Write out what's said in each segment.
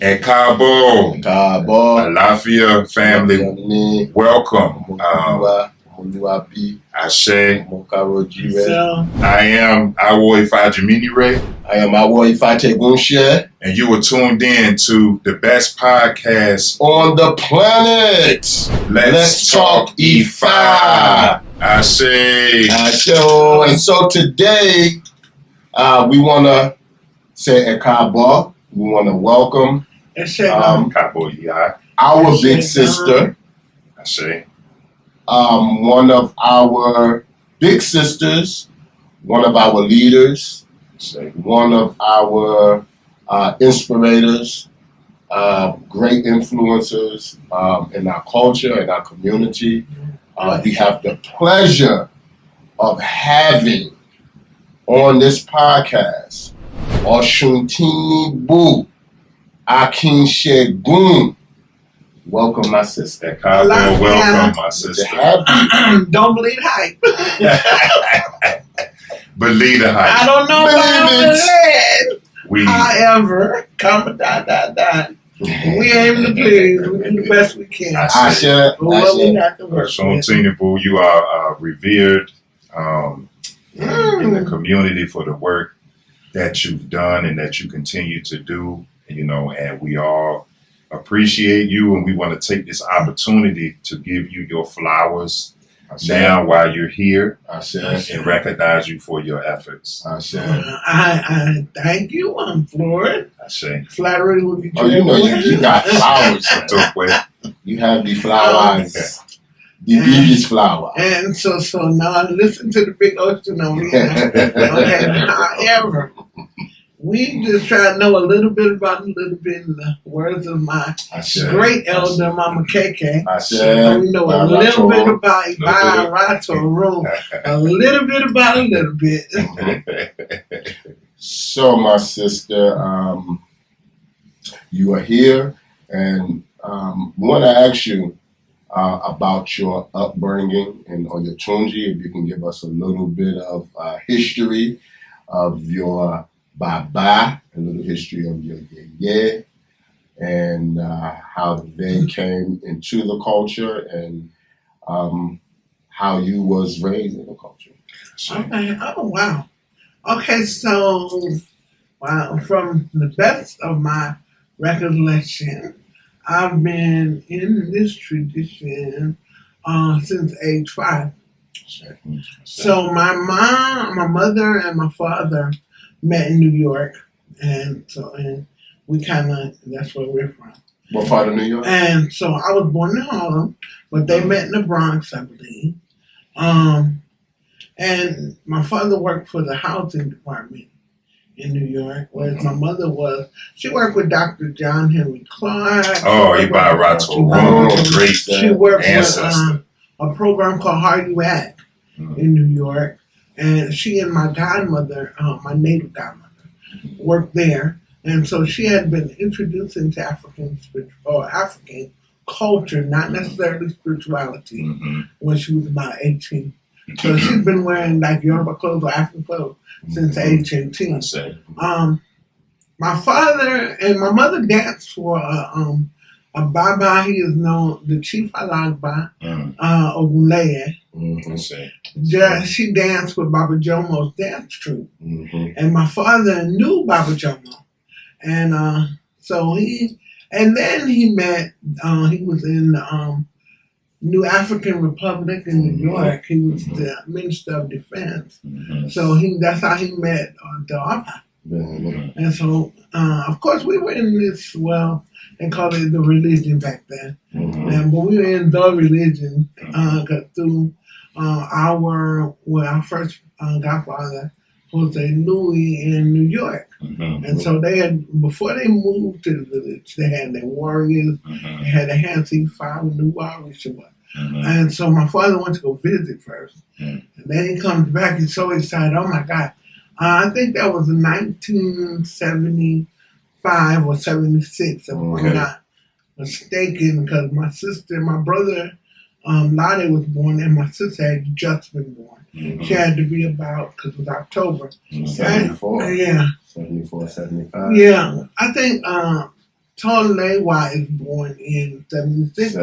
And Cabo, Alafia family, welcome. Ashe. I am Awo Ifa Jaminire. I am Awo Ifa Tegunshe. And you were tuned in to the best podcast on the planet. Let's Talk IFA. Ashe. And so today, we want to say Ekabo. We want to welcome our big sister. One of our big sisters, one of our leaders, one of our inspirators, great influencers in our culture, in our community. We have the pleasure of having on this podcast Iya Osuntinibu Akinshegun. Welcome, my sister. Welcome, my sister. Don't believe hype. Believe the hype. I don't know about it. However, we aim to please. We do the best we can. Osuntinibu, you are revered in the community for the work that you've done and that you continue to do. And we all appreciate you, and we want to take this opportunity to give you your flowers now while you're here and recognize you for your efforts. I thank you. I'm floored. Flattery would be true. You got flowers. You have the flowers. The biggest flower. And so now listen to the big ocean over here. However, we just try to know a little bit about in the words of my great elder, Mama KK. We know a little bit about Iba Rato, a little bit about a little bit. So, my sister, you are here, and want to ask you about your upbringing and or your chunji. If you can give us a little bit of history of your Baba, a little history of your Yeye, and how they came into the culture and how you was raised in the culture. Okay. Oh, wow. Okay, so, from the best of my recollection, I've been in this tradition since age 5. So my mother, and my father met in New York, and we that's where we're from. What part of New York? And so I was born in Harlem, but they met in the Bronx, I believe. And my father worked for the housing department in New York, whereas my mother she worked with Dr. John Henry Clark. Oh, Iba Rato, great. She worked with a program called How You Act in New York. And she and my godmother, my native godmother, worked there. And so she had been introduced into African culture, not necessarily spirituality, when she was about 18. So she's been wearing like Yoruba clothes or African clothes since age 18. My father and my mother danced for a Baba. He is known, the Chief Alagba, Ogunleye. She danced with Baba Jomo's dance troupe. And my father knew Baba Jomo. And then he met, he was in the New African Republic in New York. He was the Minister of Defense. So that's how he met the Apa. And so, of course, we were in this, they called it the religion back then. But we were in the religion through our first godfather, Jose Louis, in New York. And so before they moved to the village, they had their warriors, they had a Hansi Five, New Irish. And so my father went to go visit first. And then he comes back, he's so excited, oh my God. I think that was in 1975 or 76, if I'm not mistaken, because my brother, Lottie was born, and my sister had just been born. She had to be about, because it was October. 74. Yeah. 74, 75. Yeah. I think Tolewa is born in 76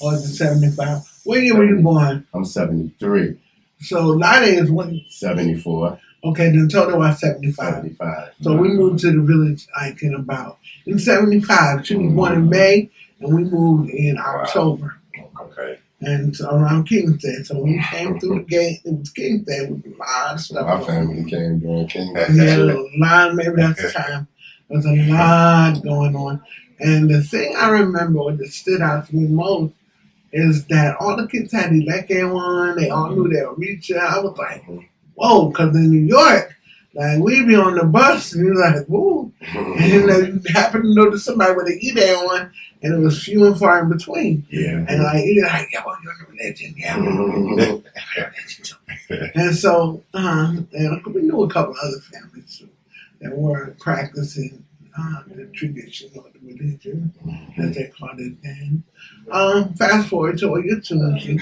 or is it 75? When were you born? I'm 73. So Lade is when? 74. Okay, then Tolewa 75. 75. So we moved to the village like in 75. She was born in May and we moved in October. Okay. And so around King's Day. So when we came through the gate, it was King's Day with a lot of stuff. My family came during King's Day. Yeah, a lot, maybe that's the time. There was a lot going on. And the thing I remember that stood out to me most is that all the kids had Eleke on. They all knew they would reach out. I was like, whoa, because in New York, like we'd be on the bus and you're like, whoa. And you happen to notice somebody with an E-Day on and it was few and far in between. Yeah. And like, you're like, yeah, well, you're in religion. Yeah, we're in religion. And so, and we knew a couple other families too that were practicing the tradition or the religion, as they called it then. Fast forward to Oyatunji.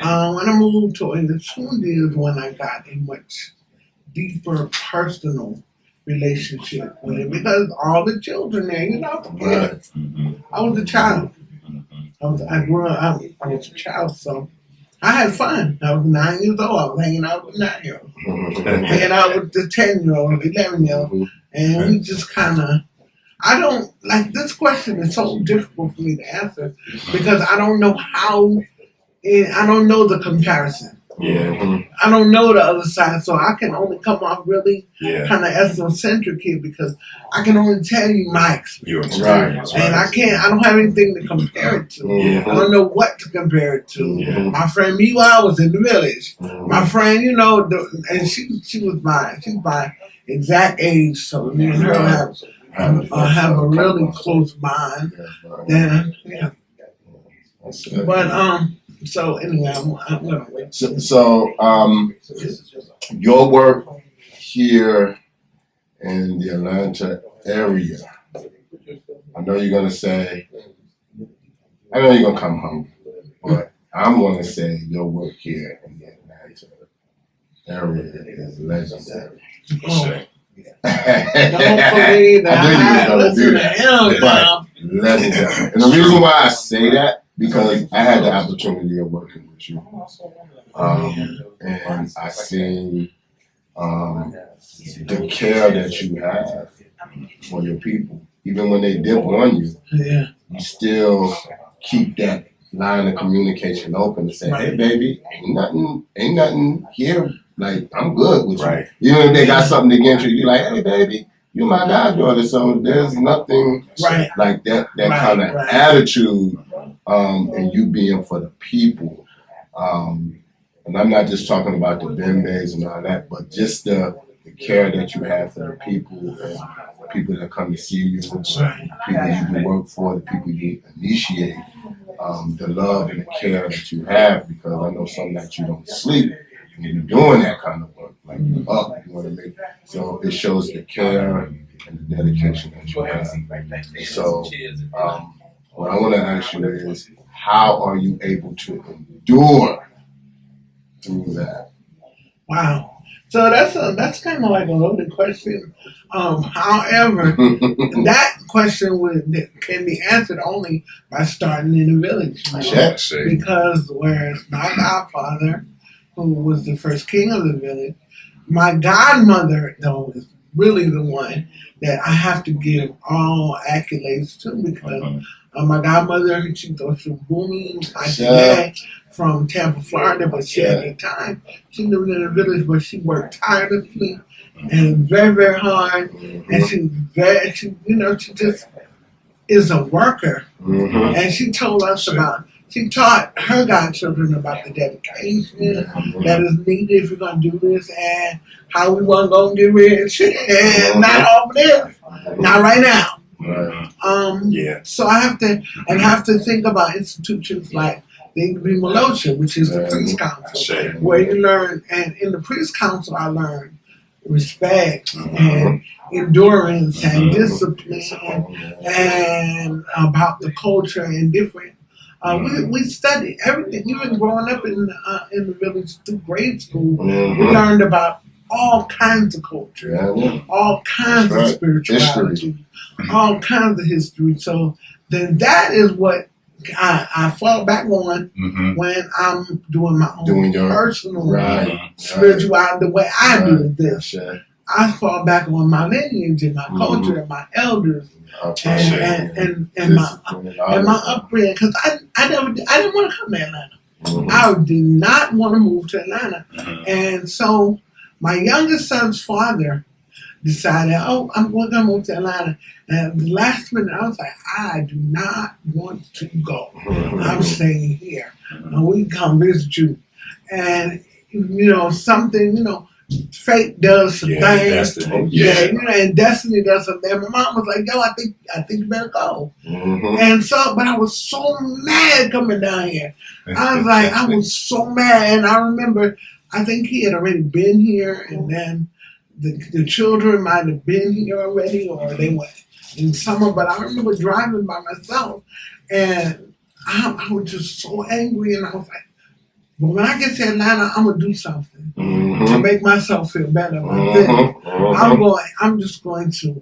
When I moved to Oyatunji is when I got a much deeper personal relationship with it because all the children there, you know, I was a child. I grew up, I was a child, so I had fun. I was 9 years old. I was hanging out with 9-year-olds, hanging out with the 10-year-old, 11-year-old, and we just kind of. I don't like this question is so difficult for me to answer because I don't know how. I don't know the comparison. Yeah. I don't know the other side, so I can only come off really kind of ethnocentric here because I can only tell you my experience. Right. And I don't have anything to compare it to. I don't know what to compare it to. My friend Miwa was in the village. My friend, you know, and she's my exact age, so me and her have a really close bond. Then, yeah. But, so anyway, I'm gonna wait. So, your work here in the Atlanta area, I know you're gonna say, I know you're gonna come home, but I'm gonna say your work here in the Atlanta area is legendary. Oh. Don't believe that. I knew you were gonna do that. Him, But legendary. And the reason why I say that because I had the opportunity of working with you, and I seen the care that you have for your people. Even when they dip on you, you still keep that line of communication open to say, "Hey, baby, ain't nothing here. Like I'm good with you." Right. Even if they got something against you, you're like, "Hey, baby, you're my goddaughter." So there's nothing like that kind of attitude. And you being for the people. And I'm not just talking about the bembes and all that, but just the care that you have for the people and the people that come to see you, the people you work for, the people you initiate, the love and the care that you have, because I know some nights you don't sleep when you're doing that kind of work. Like you're up, you know what I mean? So it shows the care and the dedication that you have. So what I want to ask you is, how are you able to endure through that? Wow. So that's kind of like a loaded question. However, that question can be answered only by starting in the village. Because whereas my godfather, who was the first king of the village, my godmother, though, is really the one that I have to give all accolades to because my godmother, she was Shubumi from Tampa, Florida, but she at the time, she lived in a village, but she worked tirelessly and very, very hard. And she just is a worker. And she told us she taught her godchildren about the dedication that is needed if you're going to do this and how we weren't going to get rich and not off this, not right now. So I have to think about institutions like the Malocha, which is the priest council, where you learn, and in the priest council I learned respect and endurance and discipline and about the culture and different. We studied everything, even growing up in the village through grade school. We learned about all kinds of culture, all kinds of spirituality, all kinds of history. So then that is what I fall back on when I'm doing my own personal spirituality, the way I do this. I fall back on my lineage and my culture and my elders and my upbringing, because I didn't want to come to Atlanta. I did not want to move to Atlanta. And so my youngest son's father decided, oh, I'm going to move to Atlanta. And at the last minute, I was like, I do not want to go. I'm staying here. And we can come visit you. And, something, fate does some things. Destiny. And destiny does something. And my mom was like, yo, I think you better go. And so, but I was so mad coming down here. I was so mad. And I remember, I think he had already been here, and then the children might have been here already, or they went in summer. But I remember driving by myself, and I was just so angry, and I was like, well, when I get to Atlanta, I'm gonna do something to make myself feel better about this. I'm just going to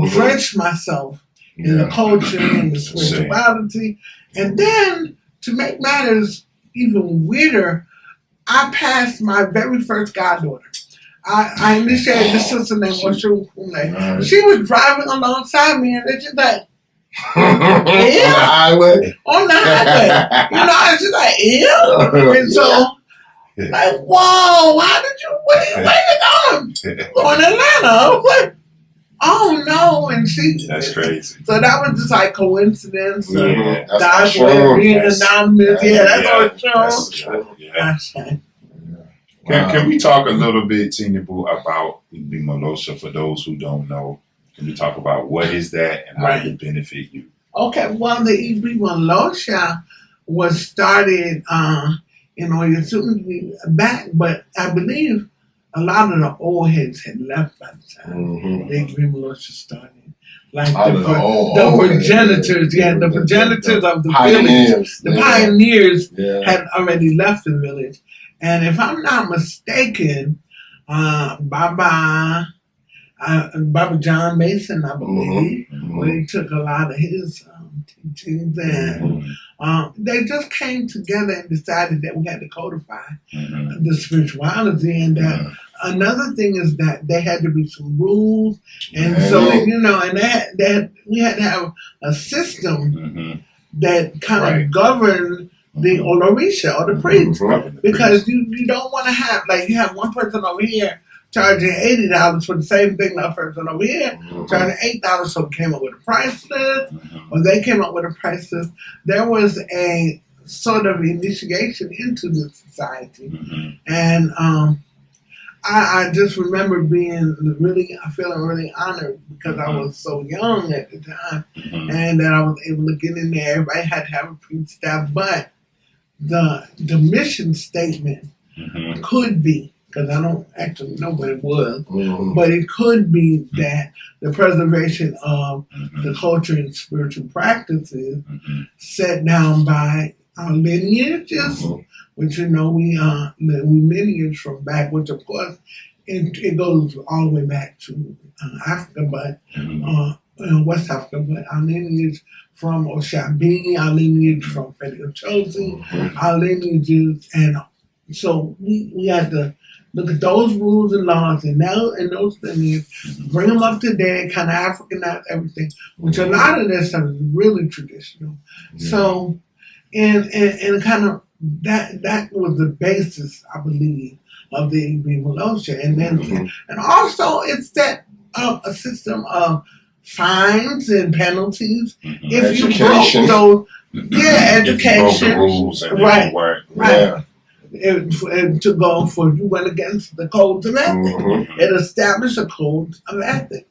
drench myself in the culture and the spirituality, and then to make matters even weirder, I passed my very first goddaughter. I initiated this sister named Osuntinibu. She was driving alongside me, and she's like, on the highway. On the highway. And she's like, ew. And so, like, whoa, how did you, where you going? Going to Atlanta. I was like, oh no. And that's crazy. So that was just like coincidence. That's being anonymous. That's true. Can we talk a little bit, Tinibu, about Ijo Mosa for those who don't know? Can we talk about what is that and how does it benefit you? Okay, well, the Ijo Mosa was started in Osuntinibu back, but I believe a lot of the old heads had left by the time the Ijo Mosa started. Like the progenitors, the progenitors of the village, the pioneers had already left the village. And if I'm not mistaken, Baba John Mason, I believe, when he took a lot of his teachings, and they just came together and decided that we had to codify the spirituality, and that another thing is that there had to be some rules, and so and we had to have a system that kind of governed the Olorisha or the priest, because you don't want to have, like, you have one person over here charging $80 for the same thing that person over here charging $8, so we came up with a price list, or they came up with a price list. There was a sort of initiation into the society, and I just remember feeling really honored because I was so young at the time, and that I was able to get in there. Everybody had to have a priest staff, but the mission statement could be, because I don't actually know what it was, but it could be that the preservation of the culture and spiritual practices set down by our lineages, which we lineage from back, which of course it goes all the way back to Africa, but West Africa, but our lineage from Oshabi, our lineage from Federal Chosen, our lineages, and so we had to look at those rules and laws and those lineages, bring them up to date, kind of Africanize everything, which a lot of this stuff is really traditional. So, and kind of that was the basis, I believe, of the Ijo Mosa, and then and also it set up a system of fines and penalties if you broke those. Education, the rules and right. To go for, if you went against the codes of ethics, it established a code of ethics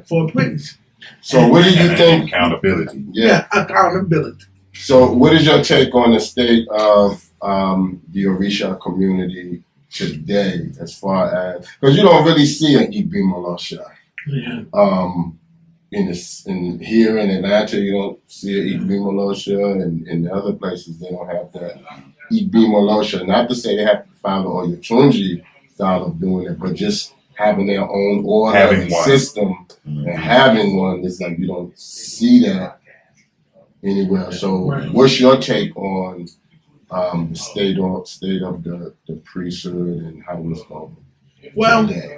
for a priest. So, what do you think? Accountability. Accountability. So, what is your take on the state of the Orisha community today, as far as, because you don't really see an Ijo Mosa. In here in Atlanta, you don't see an Ijo Mosa, and in the other places they don't have that Ijo Mosa. Not to say they have to follow Osuntinibu style of doing it, but just having their own order Having and one. system and having one is like you don't see that anywhere. So, Right. what's your take on the state of the priesthood and how it's going Well, today?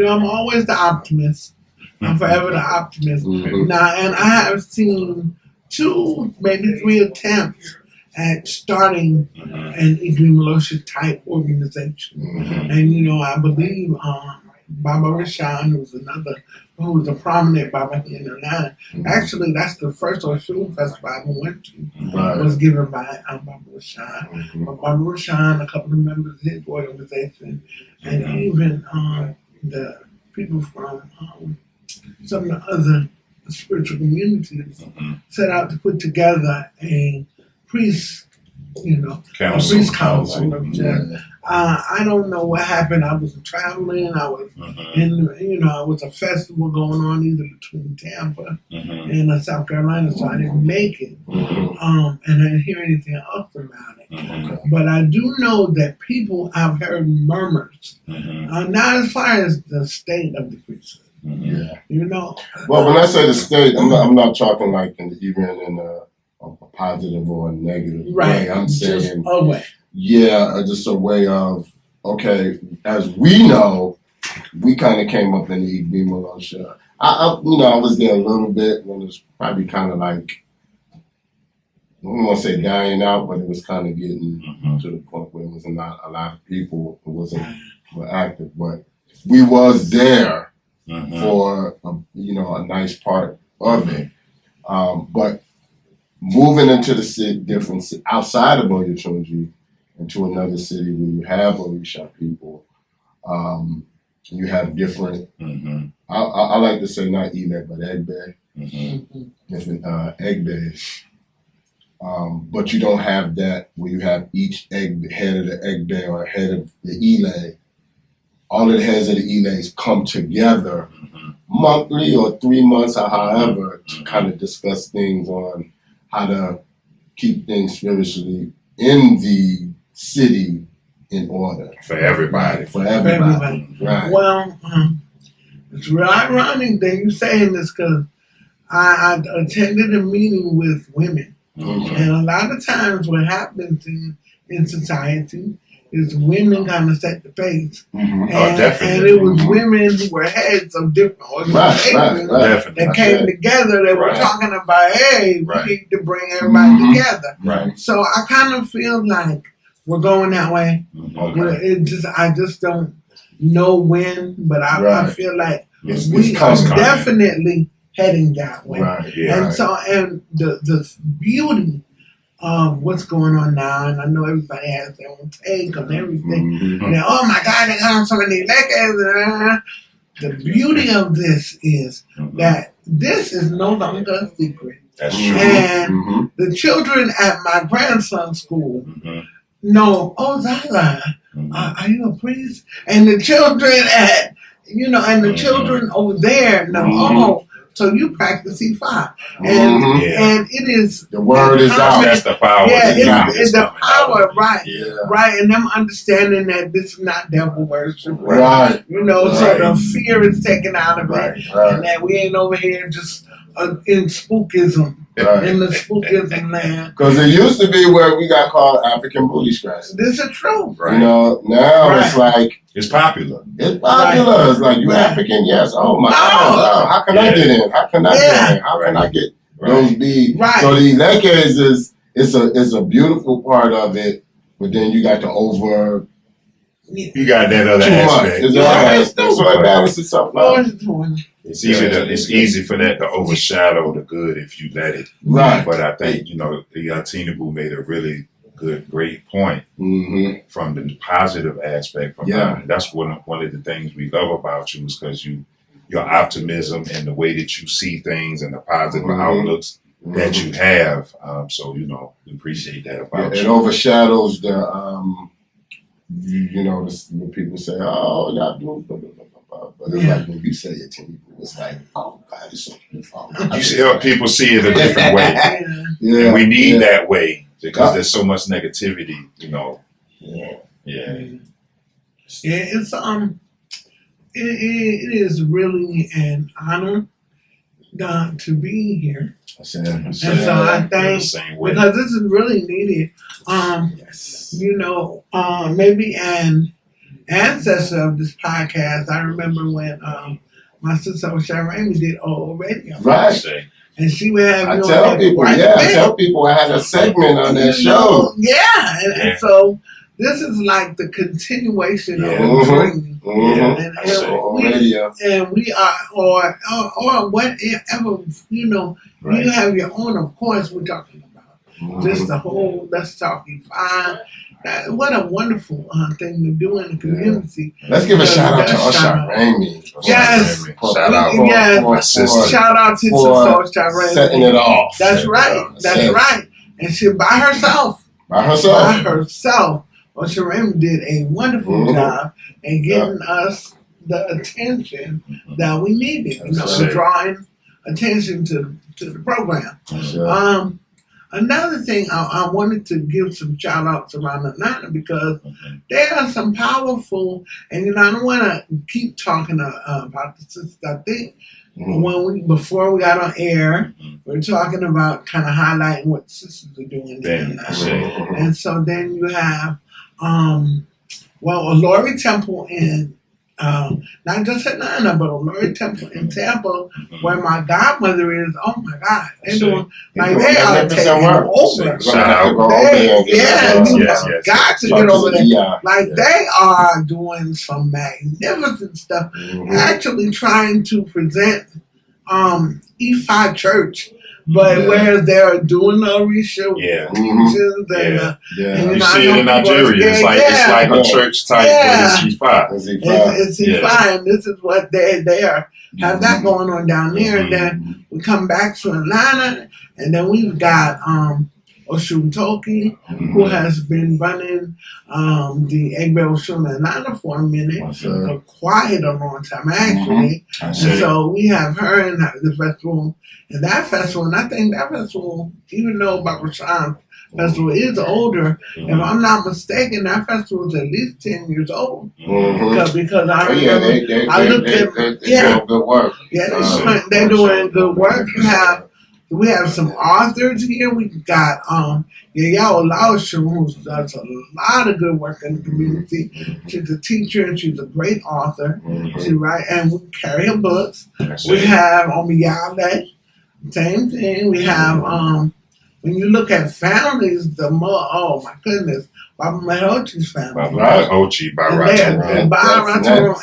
I'm always the optimist. I'm forever the optimist. Mhm. Now, and I have seen 2, maybe 3 attempts at starting an Ijo Mosa type organization. Mhm. And, I believe Baba Rashan, who was a prominent Baba here in Atlanta. Actually, that's the first Oshun festival I went to. Right. Was given by Baba Rashan. Mhm. But Baba Rashan, a couple of members of his organization, and even the people from some of the other spiritual communities set out to put together a priest, a priest council. Yeah. I don't know what happened. I was traveling. I was I was a festival going on either between Tampa and South Carolina, so I didn't make it. And I didn't hear anything else about it. But I do know that I've heard murmurs, not as far as the state of the priesthood. Yeah. Well, when I say the state, I'm not talking like even in a positive or a negative way. I'm saying a way. Yeah, just a way of, okay, as we know, we kind of came up in the Ijo Mosa. I was there a little bit when it was probably kind of like, I don't want to say dying out, but it was kind of getting to the point where it was not a lot of people were active. But we was there for, a nice part of it. But moving into the city, outside of Oyotunji, into another city where you have Orisha people, you have different, I like to say not Ile, but Egbe, different Egbe. But you don't have that where you have each head of the Egbe or head of the Ile. All of the heads of the Iles come together monthly or 3 months or however to kind of discuss things on how to keep things spiritually in the city in order. For everybody. For everybody. Right. Well, it's real ironic that you're saying this because I attended a meeting with women. And a lot of times what happens in society is women kind of set the pace. And, and it was women who were heads of different organizations that came together that were talking about, hey, we need to bring everybody together. Right. So I kind of feel like we're going that way. I just don't know when, but I feel like we are definitely heading that way. Right. Yeah. And so, and the beauty of what's going on now, and I know everybody has their own take on everything. And oh my God, they got so many letters. The beauty of this is that this is no longer a secret. That's true. And the children at my grandson's school know, oh, Zala, are you a priest? And the children at, and the children over there know, oh, so you practice IFA. And it is. The word is out. That's the power. Yeah, it's the power, right. Yeah. Right, and them understanding that this is not devil worship. Right. So the fear is taken out of it. And that we ain't over here just in spookism. In the spookism land. Because it used to be where we got called African booty scratchers. This is true. Right. Now it's like. It's popular. It's popular. It's like, you African? Yes. Oh my God. How can I get in? How can I get in? How can I get those beads? Right. So the Ileke is a beautiful part of it, but then you got the over. You got that other too aspect. Much. So it balances itself out. It's easy for that to overshadow the good if you let it. Right. But I think, Iya Osuntinibu made a really great point from the positive aspect. And that's one of the things we love about you is because your optimism and the way that you see things and the positive outlooks that you have. So, we appreciate that about you. It overshadows the, when people say, oh, y'all do blah, blah, blah, blah. But it's like when you say it to people, it's like, oh, God, it's so you see how people see it a different way. And we need that way because there's so much negativity, Yeah. Yeah, it is really an honor to be here. And so I think because this is really needed. Maybe an ancestor of this podcast. I remember when my sister Shireen did radio. Right. And she would have I tell people I had a segment on that show. And so this is like the continuation of the dream. And we are, or whatever, you have your own, of course, we're talking about. Just the whole Let's Talk IFA. What a wonderful thing to do in the community. Let's give a shout out to Shireen. Yes. Shout out to Shireen. Setting it off. That's right. Right. And she by herself. Well, Shireen did a wonderful job in getting us the attention that we needed. Drawing attention to the program. Another thing, I wanted to give some shout outs around Atlanta because there are some powerful, and I don't want to keep talking about the sisters. I think before we got on air, we were talking about kind of highlighting what the sisters are doing. And so then you have, a Lori Temple in, not just Atlanta, but a Lori Temple in Tampa, where my godmother is. Oh my God, they're doing they are taking over. Got to get over there. They are doing some magnificent stuff. Actually, trying to present IFA Church. But where they're doing no research, you see it in Nigeria. It's like a church type, but it's IFA. It's IFA, and this is what they have that going on down there. And then we come back to Atlanta, and then we've got Osuntinibu, who has been running the Egbe Osun in Atlanta for a minute, for quite a long time actually. And so we have her in the festival, and that festival, and I think that festival, even though Barbara Shine festival is older, if I'm not mistaken, that festival is at least 10 years old. Because I remember, I looked at doing good work. They're doing good work. We have some authors here. We've got Iya Osuntinibu, who does a lot of good work in the community. She's a teacher and she's a great author. She writes, and we carry her books. We have Omiyale, same thing. We have when you look at families, oh my goodness, Baba Mehochi's family. And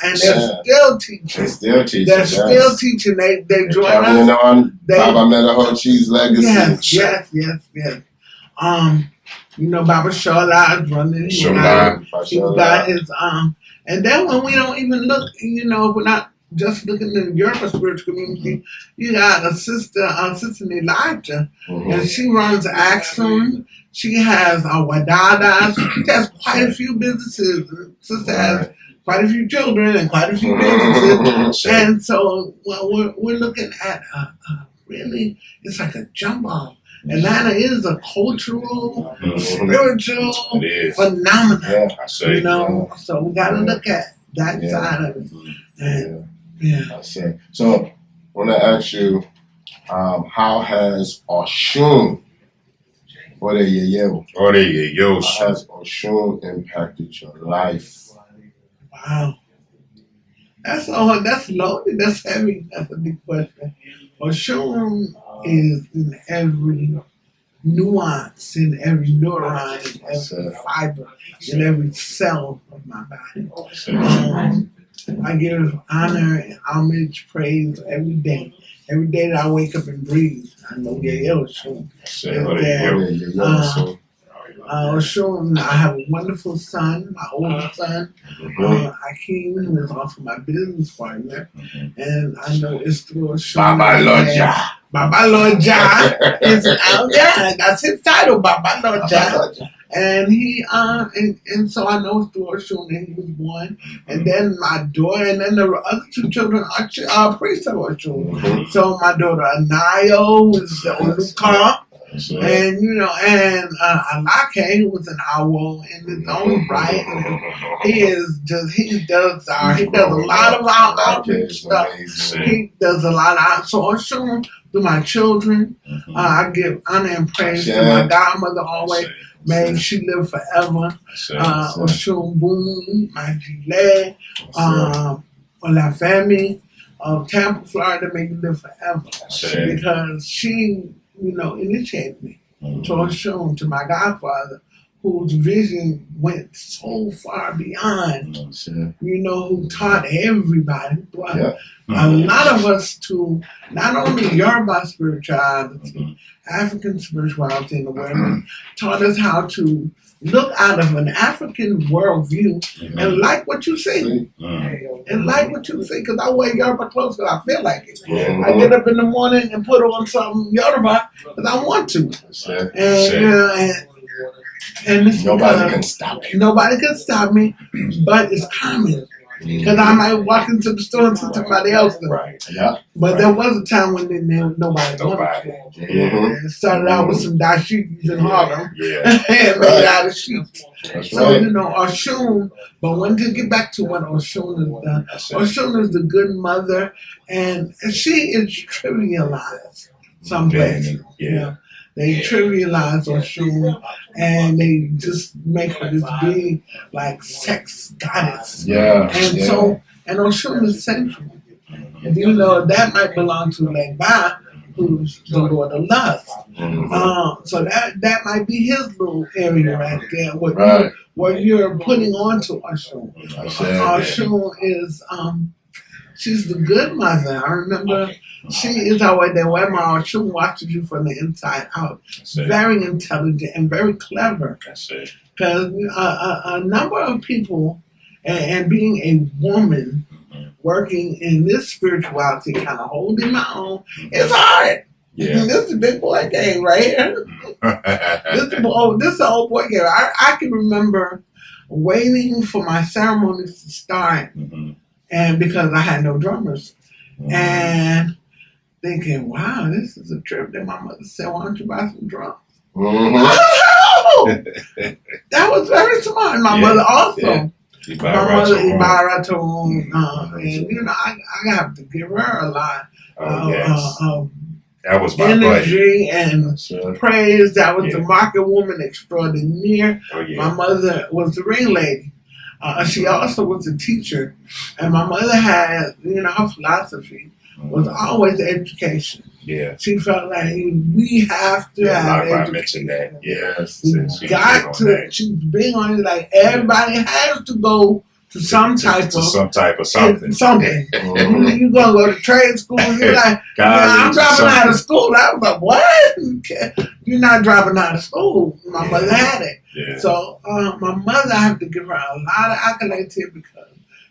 they're still teaching. They're still teaching. They join us. On Baba Mehochi's legacy. Yes. Baba Shola is running. He's got his and then when we don't even look, we're not just looking in your spiritual community, you got a sister Elijah, and she runs Axum. She has Wadadas. She has quite a few businesses. Sister has quite a few children and quite a few businesses. And so, we're looking at really, it's like a jumbo. Atlanta is a cultural, spiritual phenomenon. So we got to look at that side of it. So I want to ask you, how has Osun, how has Osun impacted your life? Wow. That's loaded, that's heavy, that's a big question. Osun is in every nuance, in every neuron, in every fiber, in every cell of my body. I give honor and homage, praise every day. Every day that I wake up and breathe, I know Iya Osun is there. Osun, I have a wonderful son, my oldest son, Akeem, who is also my business partner. And I know it's through Osun. Baba Loja is out there. That's his title, Baba Loja. And he and so I know through Osun that he was born. And then my daughter, and then the other two children are priests of Osun. So my daughter Anayo is the Oluka. That's it. And Alake, who was an owl in his own right, and he does a lot of our outreach stuff. He does a lot of so Oshun to my children. I give honor and praise to my godmother always. May she live forever. Oshun Boone, my Gile, or la family of Tampa, Florida, may you live forever. Because she, initiated me to Oshun, to my godfather, whose vision went so far beyond, who taught everybody, a lot of us to not only Yoruba spirituality, African spirituality in the world, taught us how to look out of an African worldview and like what you see. And like what you see, because I wear Yoruba clothes because I feel like it. I get up in the morning and put on some Yoruba because I want to. And it's nobody can stop you. Nobody can stop me, but it's common. Because I might walk into the store and see somebody else do. But there was a time when nobody wanted to. It started out with some dashikis in Harlem and made out of sheets. So, Oshun, but when to get back to what Oshun has done, Oshun is the good mother, and she is trivialized some places. They trivialize Oshun, and they just make her this big, like, sex goddess. And Oshun is central. And that might belong to Legba, who's the Lord of Lust. So that might be his little area right there, what you're putting on to Oshun. Oshun is, she's the good mother. I remember she is always there where my Oshun watches you from the inside out. Very intelligent and very clever. Because a number of people, and being a woman, working in this spirituality, kind of holding my own, it's hard. This is a big boy game right here. This is an old boy game. I can remember waiting for my ceremonies to start, and because I had no drummers, and thinking, wow, this is a trip. Then my mother said, why don't you buy some drums? That was very smart. My mother also. My mother, Ibarra, and I have to give her a lot of that was my energy and praise. That was the market woman extraordinaire. My mother was the ring lady. She also was a teacher, and my mother had, her philosophy was always education. She felt like we have to have education. I mentioned that. Got to. She's big on it. Like everybody has to go to some type of something. You're gonna go to trade school. You're like, I'm dropping out of school. I was like, what? You're not dropping out of school. My mother had it. So my mother, I have to give her a lot of accolades here because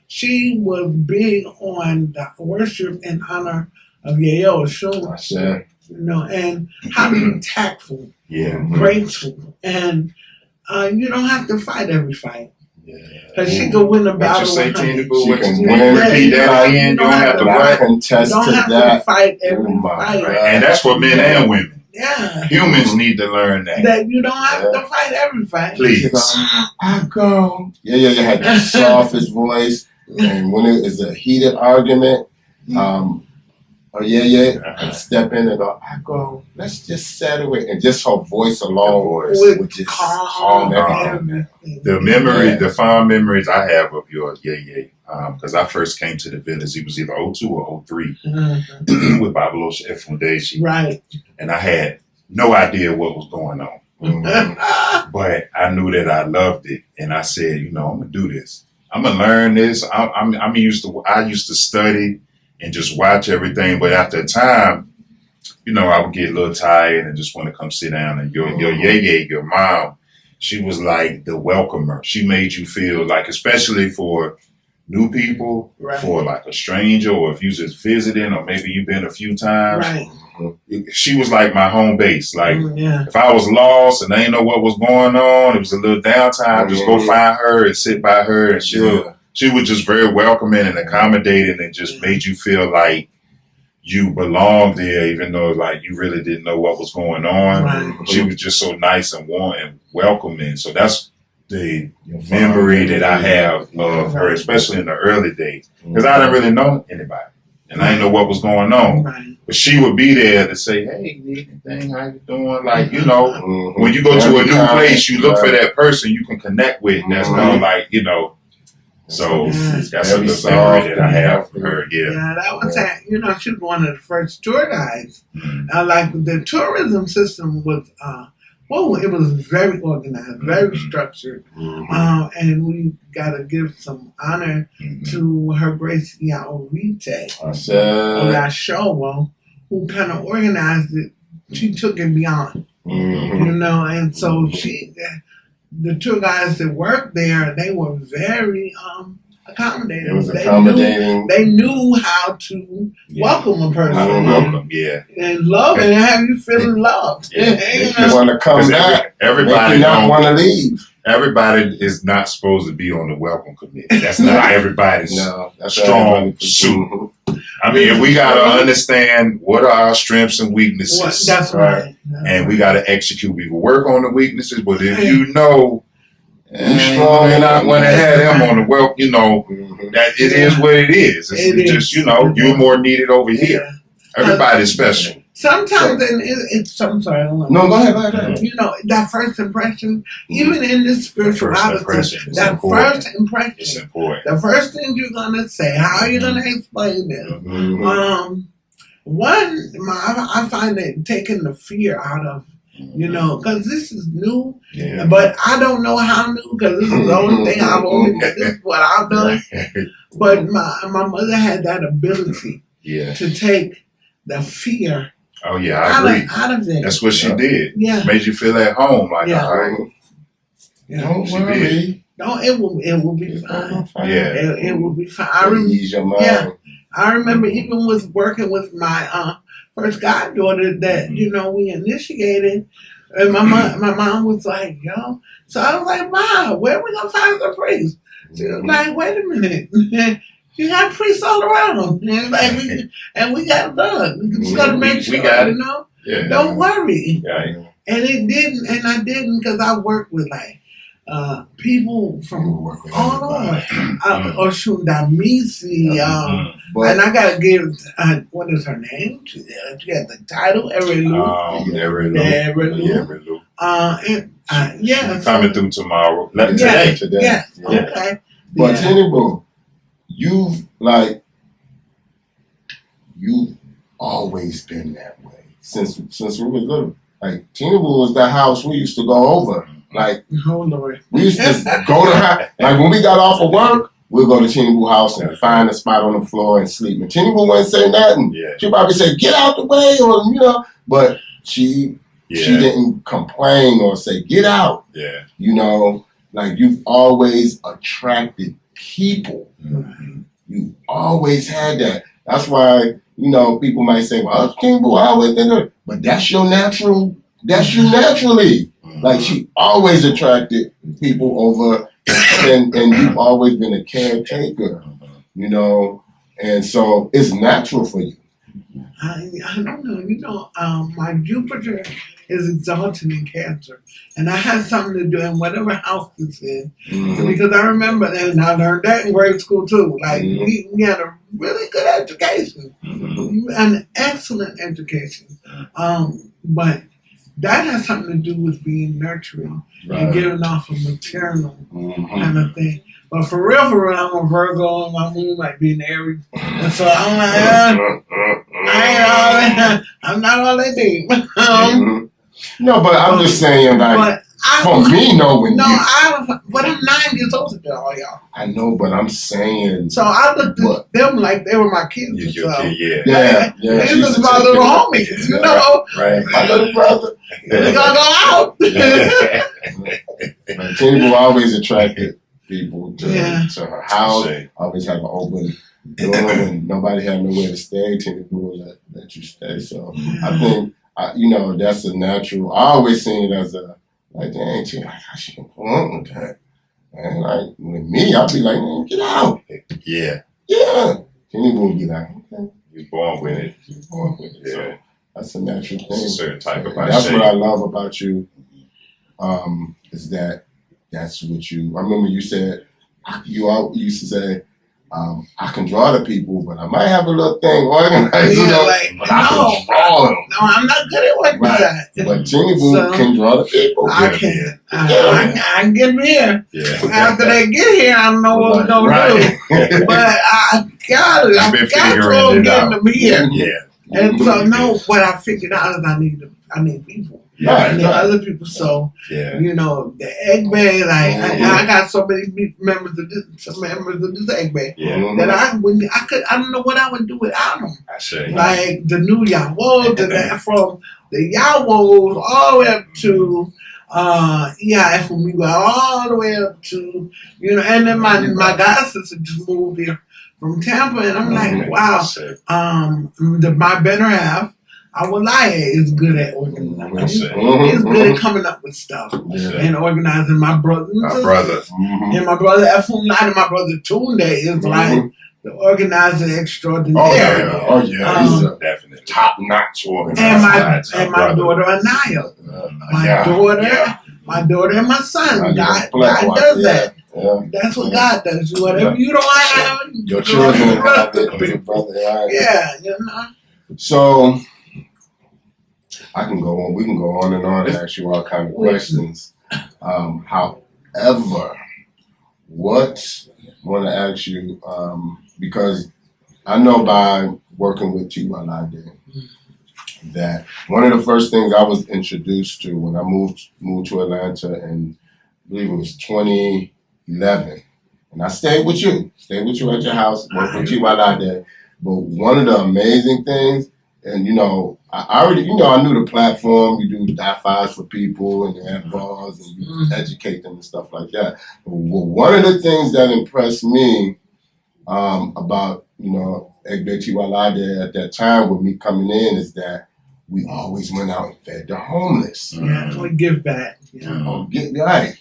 she was big on the worship and honor of Iya Osuntinibu, and how to be tactful, graceful, and you don't have to fight every fight. Because she could win a battle. She can repeat that again. You don't have to fight. You don't have to fight every fight. And that's for men and women. Yeah. Humans need to learn that. That you don't have to fight every fight. Please. I go. You had the softest voice. And when it is a heated argument, and step in and go, I go, let's just settle it. And just her voice alone would just calm everything. The fond memories I have of your because I first came to the village, it was either 02 or 03 with Babalo Foundation. Right. And I had no idea what was going on. But I knew that I loved it. And I said, I'm going to do this. I'm going to learn this. I used to study and just watch everything. But after a time, I would get a little tired and just want to come sit down. And your your mom, she was like the welcomer. She made you feel like, especially for new people, for like a stranger, or if you just visiting, or maybe you've been a few times. She was like my home base. Like if I was lost and I didn't know what was going on, it was a little downtime, I'd just go find her and sit by her, and she was just very welcoming and accommodating, and just made you feel like you belonged there, even though like you really didn't know what was going on. Right. She was just so nice and warm and welcoming. So that's the memory that I have of her, especially in the early days, because I didn't really know anybody and I didn't know what was going on. Right. But she would be there to say, "Hey, anything? How you doing?" Like, you know, when you go to a new place, you look for that person you can connect with. And that's more like, you know. So that's a good memory that I have for her. Yeah. Yeah, that was that. You know, she was one of the first tour guides. Mhm. Like the tourism system was, it was very organized, very structured. And we got to give some honor to Her Grace Iya Osuntinibu, who kind of organized it. She took it beyond, you know, and so the tour guides that worked there, they were very accommodating. It was accommodating. They knew how to welcome a person. How to welcome, and love and have you feeling loved. They want to come back. Everybody don't want to leave. Everybody is not supposed to be on the welcome committee. That's not everybody's strong suit. I mean, we got to understand what are our strengths and weaknesses. That's right. And we got to execute. We will work on the weaknesses, but if you know who's And strong and I want to have them on the welcome, you know, that it is what it is. It's just, you know, you're more needed over here. Everybody's special. Sometimes it's I'm sorry. I don't know. No, go ahead. You know, that first impression, even in this spirituality, that first impression, It's important. the first thing you're gonna say, how are you gonna explain this? I find that taking the fear out of, you know, because this is new, but I don't know how new because this is the only thing this is what I've done. But my mother had that ability to take the fear. Oh yeah, I agree. Out of it. That's what she did. Yeah. Made you feel at home, like Yeah. all right. Don't She worry. did. No, it will be fine. Yeah. It will be fine. Ease your mind. Yeah. I remember even with working with my first goddaughter that, you know, we initiated, and my mom was like, yo. So I was like, Mom, where are we gonna find the priest? She was like, wait a minute. You have priests all around. And we got it done. We just gotta make sure, you know. Yeah. Don't worry. Right. And it didn't, and I didn't because I worked with like people from all over. Osuntinibu, and I gotta give what is her name? She had the title Erelu. Erelu. So, Coming through tomorrow. Today. Yeah. Okay. But Tinibu, you've always been that way since we was little. Like Tinibu was the house we used to go over. Like we used to go to like when we got off of work, we'll go to Tinibu house and find a spot on the floor and sleep. And Tinibu wouldn't say nothing. She'd probably say, "Get out the way," or you know, but she didn't complain or say, "Get out." Yeah. You know, like you've always attracted people. You always had that. That's why, you know, people might say, well, Tinibu always did it. But that's your natural, that's you naturally. Like she always attracted people over and you've always been a caretaker, you know, and so it's natural for you. I don't know. You know, my Jupiter is exalted in Cancer, and I had something to do in whatever house it's in. Because I remember, and I learned that in grade school too. Like we had a really good education, an excellent education. But that has something to do with being nurturing and giving off a maternal kind of thing. But for real, I'm a Virgo, and my moon might be an Aries, and so I'm like, I'm not all that deep. No, but I'm just saying, like, for me, knowing but I'm 9 years older than all y'all. I know, but I'm saying. So I looked at them like they were my kids. Your kid, yeah. They was my little homies, you know. Right. My little brother. We gonna go out. Tinibu always attracted people to her house. Always had an open door when nobody had nowhere to stay. Tinibu would let you stay. So I think, you know, that's a natural. I always seen it as a, like, dang, how she can pull on with that? And like, with me, I'd be like, man, get out. Yeah. Yeah. Tinibu would be like, okay. You're born with it. You're born with it. Yeah. So that's a natural thing. It's a certain type of That's what I love about you. Is that that's what you. I remember you said you used to say. I can draw the people, but I might have a little thing organized. But I can draw them. No, I'm not good at working that. But Osuntinibu can draw the people. I can. I can get them here. Yeah. After they get here, I don't know what we're going to do. But I got to get them here. Yeah. And so, what I figured out is I need people. Yeah, I need other people. So, you know, the egg bay, I got so many members of this egg bay that I don't know what I would do without them. I say. Like the new Yahoo, from the Yahoo all the way up to from me all the way up to, you know, and then my god sister just moved here from Tampa, and I'm like, wow, my better half, Awalaya is good at organizing. He's good at coming up with stuff and organizing. My brother. And my brother Efumlad and my brother Tunde is like the organizer extraordinaire. Oh yeah, he's a definitely top-notch organizer. And my daughter Anaya. My daughter and my son. God does that. Yeah. That's what God does. Whatever you don't have, your children have your brother. Yeah, you know. So I can go on. We can go on and on and ask you all kind of questions. However, what I want to ask you, because I know by working with you while I did, that one of the first things I was introduced to when I moved to Atlanta, and I believe it was 2011, and I stayed with you at your house, worked with you while I did. But one of the amazing things, and you know, I already, you know, I knew the platform. You do DAFIs for people, and you have bars, and you educate them and stuff like that. But one of the things that impressed me about, you know, Egbeti Walade at that time with me coming in is that we always went out and fed the homeless. Yeah, we give back.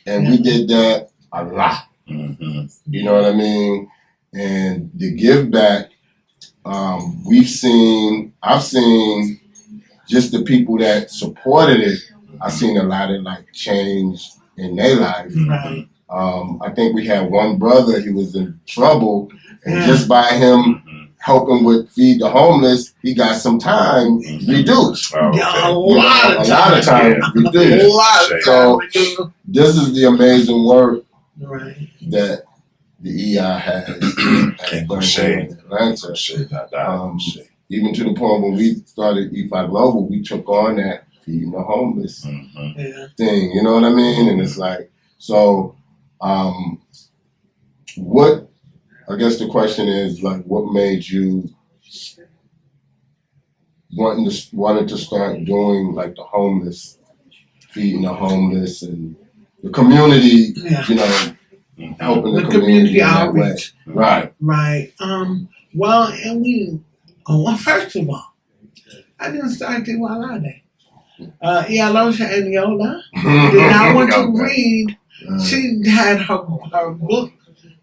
And we did that a lot. You know what I mean? And the give back, I've seen just the people that supported it. I've seen a lot of like change in their life. Right. I think we had one brother, he was in trouble, and just by him helping with feed the homeless, he got some time reduced. A lot of time reduced. So this is the amazing work that the EI has in Atlanta. Even to the point when we started IFA Global, we took on that feeding the homeless thing. You know what I mean? And it's like, so what, I guess the question is, like, what made you wanted to start doing like the homeless, feeding the homeless and the community, you know, helping the community outreach. Right. Well, first of all, I didn't start till Walade. Iya Osuntinibu did not want to read. She had her book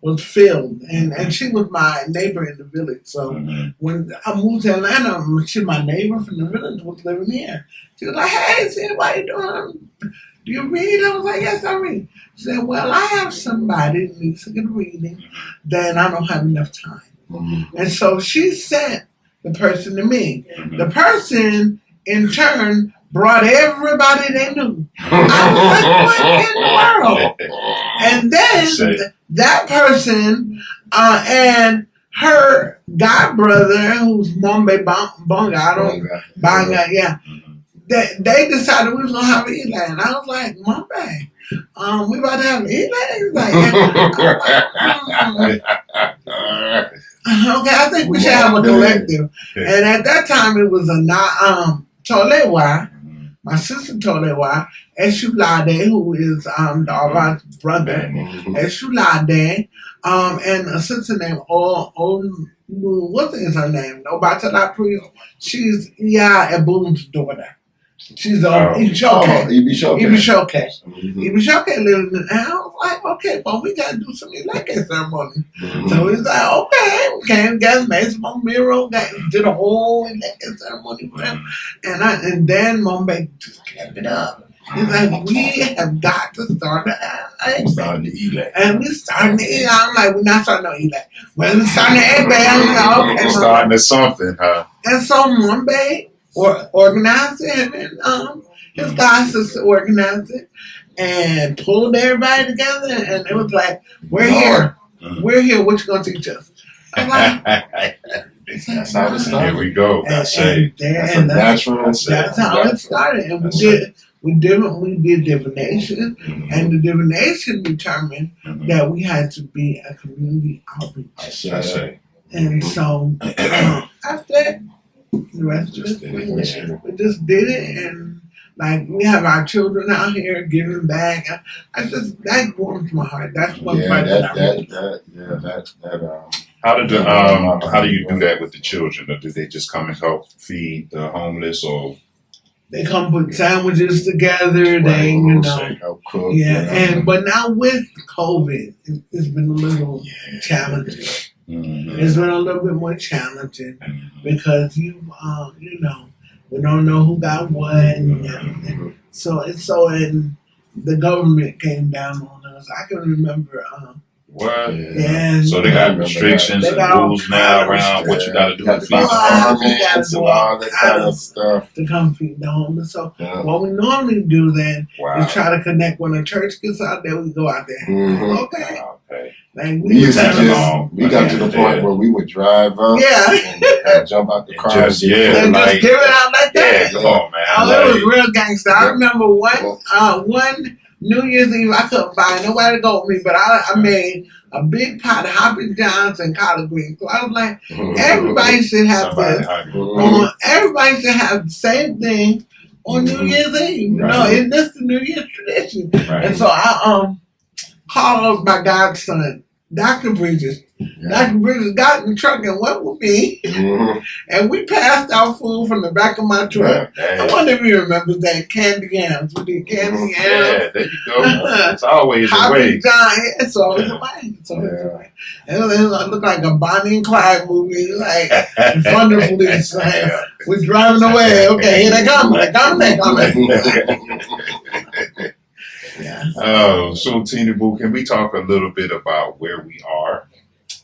was filled, and she was my neighbor in the village. So when I moved to Atlanta, my neighbor from the village was living here. She was like, "Hey, see what you doing? Do you read?" I was like, "Yes, I read." She said, "Well, I have somebody that needs to get reading, then I don't have enough time." And so she sent the person to me. The person, in turn, brought everybody they knew. I was like, what in the world? And then that person and her godbrother, who's Mombe Banga, they decided we was going to have an Eli. And I was like, Mombe, we about to have an Eli? He's like, okay, I think we should have a collective. And at that time, it was Tolewa, my sister Tolewa, Eshulade, who is Darva's brother, Eshulade, and a sister named what is her name? Obatala Priest. She's Ebun's daughter. She's Ibishoke. Ibishoke lived in, and I was like, okay, well, we got to do some Ileke ceremony. So he's like, okay, we came together, made some mural, did a whole Ileke ceremony for him. And then Mombe just kept it up. He's like, we have got to start Starting to eat like. and we starting to eat. I'm like, we're not starting to eat that. Well, we're starting to eat that. I'm like, okay, starting to something, huh? and so Mombe organized it, and his guys just organized it and pulled everybody together, and it was like, we're here. We're here. What you gonna teach us? I'm like, that's how it started. Here we go. That's a natural. That's how it started, and we did divination, and the divination determined that we had to be a community outreach. I say. And so after that, the rest of it, we just did it, and like we have our children out here giving back. That warms my heart. That's one part How do you do that with the children? Or do they just come and help feed the homeless, or they come put sandwiches together? They help cook. Yeah, but now with COVID, it's been a little challenging. It's been a little bit more challenging because we don't know who got what, and so the government came down on us. I can remember. What? Yeah. So they got restrictions and rules now around what you got to do to feed the homeless and all that kind of stuff to come feed the homeless. So what we normally do then is try to connect when a church gets out there. We go out there. Okay. Like we got to the point where we would drive up and jump out the car and just give it out like that. Yeah, come on, man. It was real gangster. I remember one New Year's Eve, I couldn't find nobody to go with me, but I made a big pot of Hoppy Johns and collard greens. So I was like, everybody should have this. Everybody should have the same thing on New Year's Eve. It's just the New Year's tradition. And so I called my godson, Dr. Bridges. Dr. Bridges got in the truck and went with me, and we passed out food from the back of my truck. I wonder if you remember that candy yams. We did candy yams. Yeah, there you go. It's always a way. It's always a way. It's always a way. It looked like a Bonnie and Clyde movie, like in front of the police. Like, we're driving away. Okay, here they come. They're coming. Osuntinibu, can we talk a little bit about where we are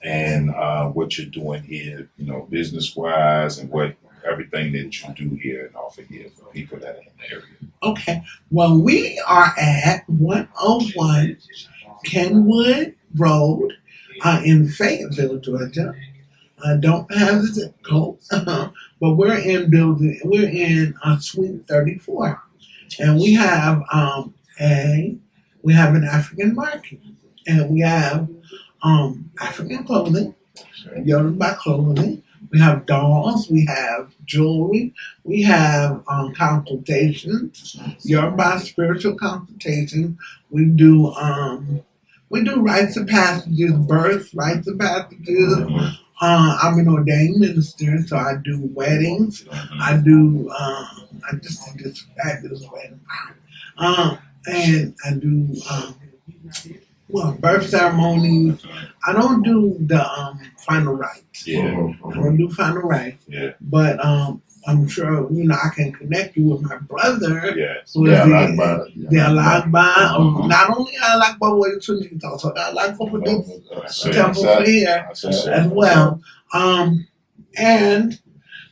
and what you're doing here, business-wise, and what everything that you do here and offer here for people that are in the area? Okay. Well, we are at 101 Kenwood Road in Fayetteville, Georgia. I don't have the zip code, but we're in Suite 34, and we have an African market, and we have African clothing, Yoruba clothing. We have dolls. We have jewelry. We have consultations, Yoruba spiritual consultations. We do rites of passages, births, rites of passages. I'm an ordained minister, so I do weddings. I just did this fabulous wedding. And I do birth ceremonies. I don't do the final rites. I don't do final rites. But I'm sure I can connect you with my brother. Who is the Alagba. Not only Alagba with Trinity, also the Alagba for the temple here as well. And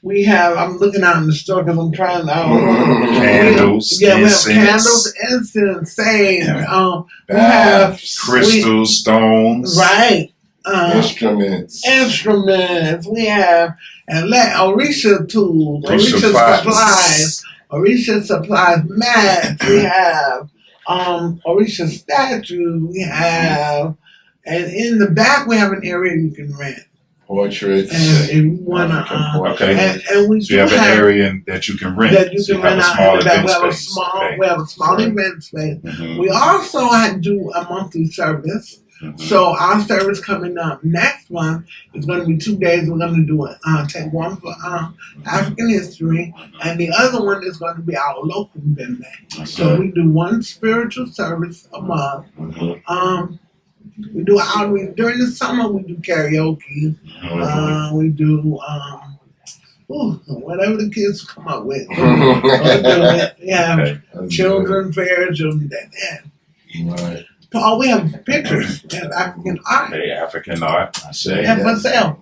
we have, I'm looking out in the store because I'm trying to... candles, we have candles, incense, sage. We have... crystals, stones. Right. Instruments. We have Orisha tools, Orisha supplies, mats. We have Orisha statues. We have... And in the back, we have an area you can rent. Portraits. And if you want to, and we so you have an area that you can rent. That you can rent out. We have a small Okay. event space. We also do a monthly service. So our service coming up next month is going to be 2 days. We're going to do it. Take one for African history, and the other one is going to be our local event. So we do one spiritual service a month. We do outreach during the summer. We do karaoke. We do whatever the kids come up with. Yeah, Okay. children fairs and that. Right. Paul, we have pictures of African art. Okay, African art, I say. Yeah, for sale.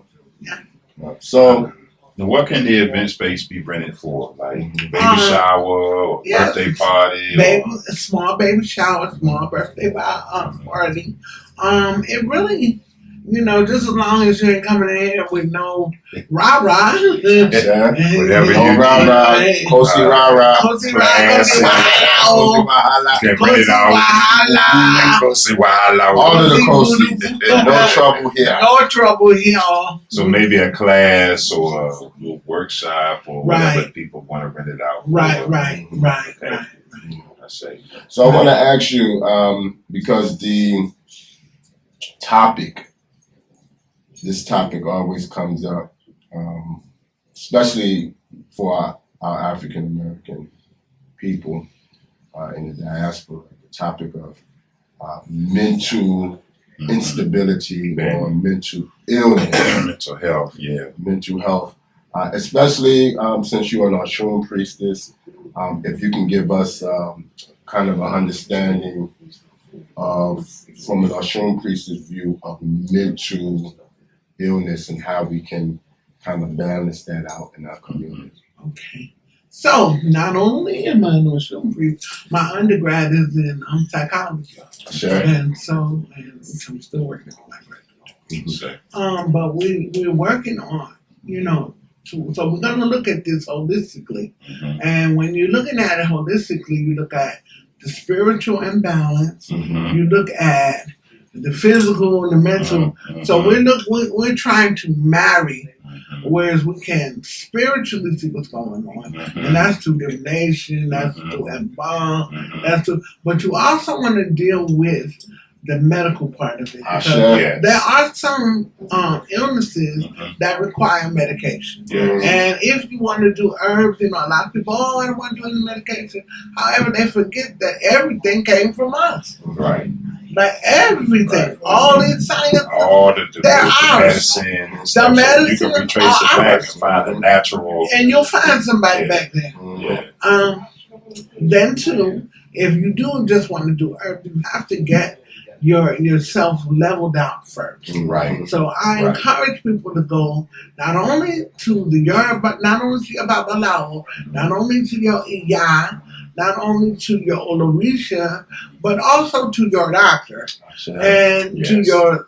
So, Now, what can the event space be rented for? Like baby shower or birthday party? Small baby shower, small birthday party. It really, just as long as you ain't coming in here with no rah-rah. Whatever no you rah-rah, need. Kosi rah-rah. Kosi classic. rah-rah. Can rent it out. Kosi wahala. All of the Kosi. No trouble here. No trouble here. So maybe a class or a little workshop or whatever people want to rent it out. Right. I say. So I want to ask you, because this topic always comes up, especially for our African American people in the diaspora, the topic of mental instability or mental illness. Mental health, yeah. Mental health, especially since you're an Oshun priestess, if you can give us kind of an understanding of, from an Oshun priestess view, of mental illness and how we can kind of balance that out in our community. Okay. So, not only am I an Oshun priest, my undergrad is in psychology. Sure. And I'm still working on my graduate. But we're working on, so we're going to look at this holistically. And when you're looking at it holistically, you look at the spiritual imbalance, you look at the physical and the mental. So we're trying to marry, whereas we can spiritually see what's going on, and that's through divination, that's through embalm, but you also want to deal with the medical part of it. Because there are some illnesses that require medication. And if you want to do herbs, a lot of people, I don't want to do any medication. However, they forget that everything came from us. Right. Like everything. All these science. All the medicine. The medicine. You can retrace it back and find the natural. And you'll find somebody back there. Then too, if you do just want to do herbs, you have to get yourself leveled out first. Right. So I encourage people to go not only to the Yoruba, but not only to your Babalawo, not only to your Iya, not only to your Olorisha, but also to your doctor and to your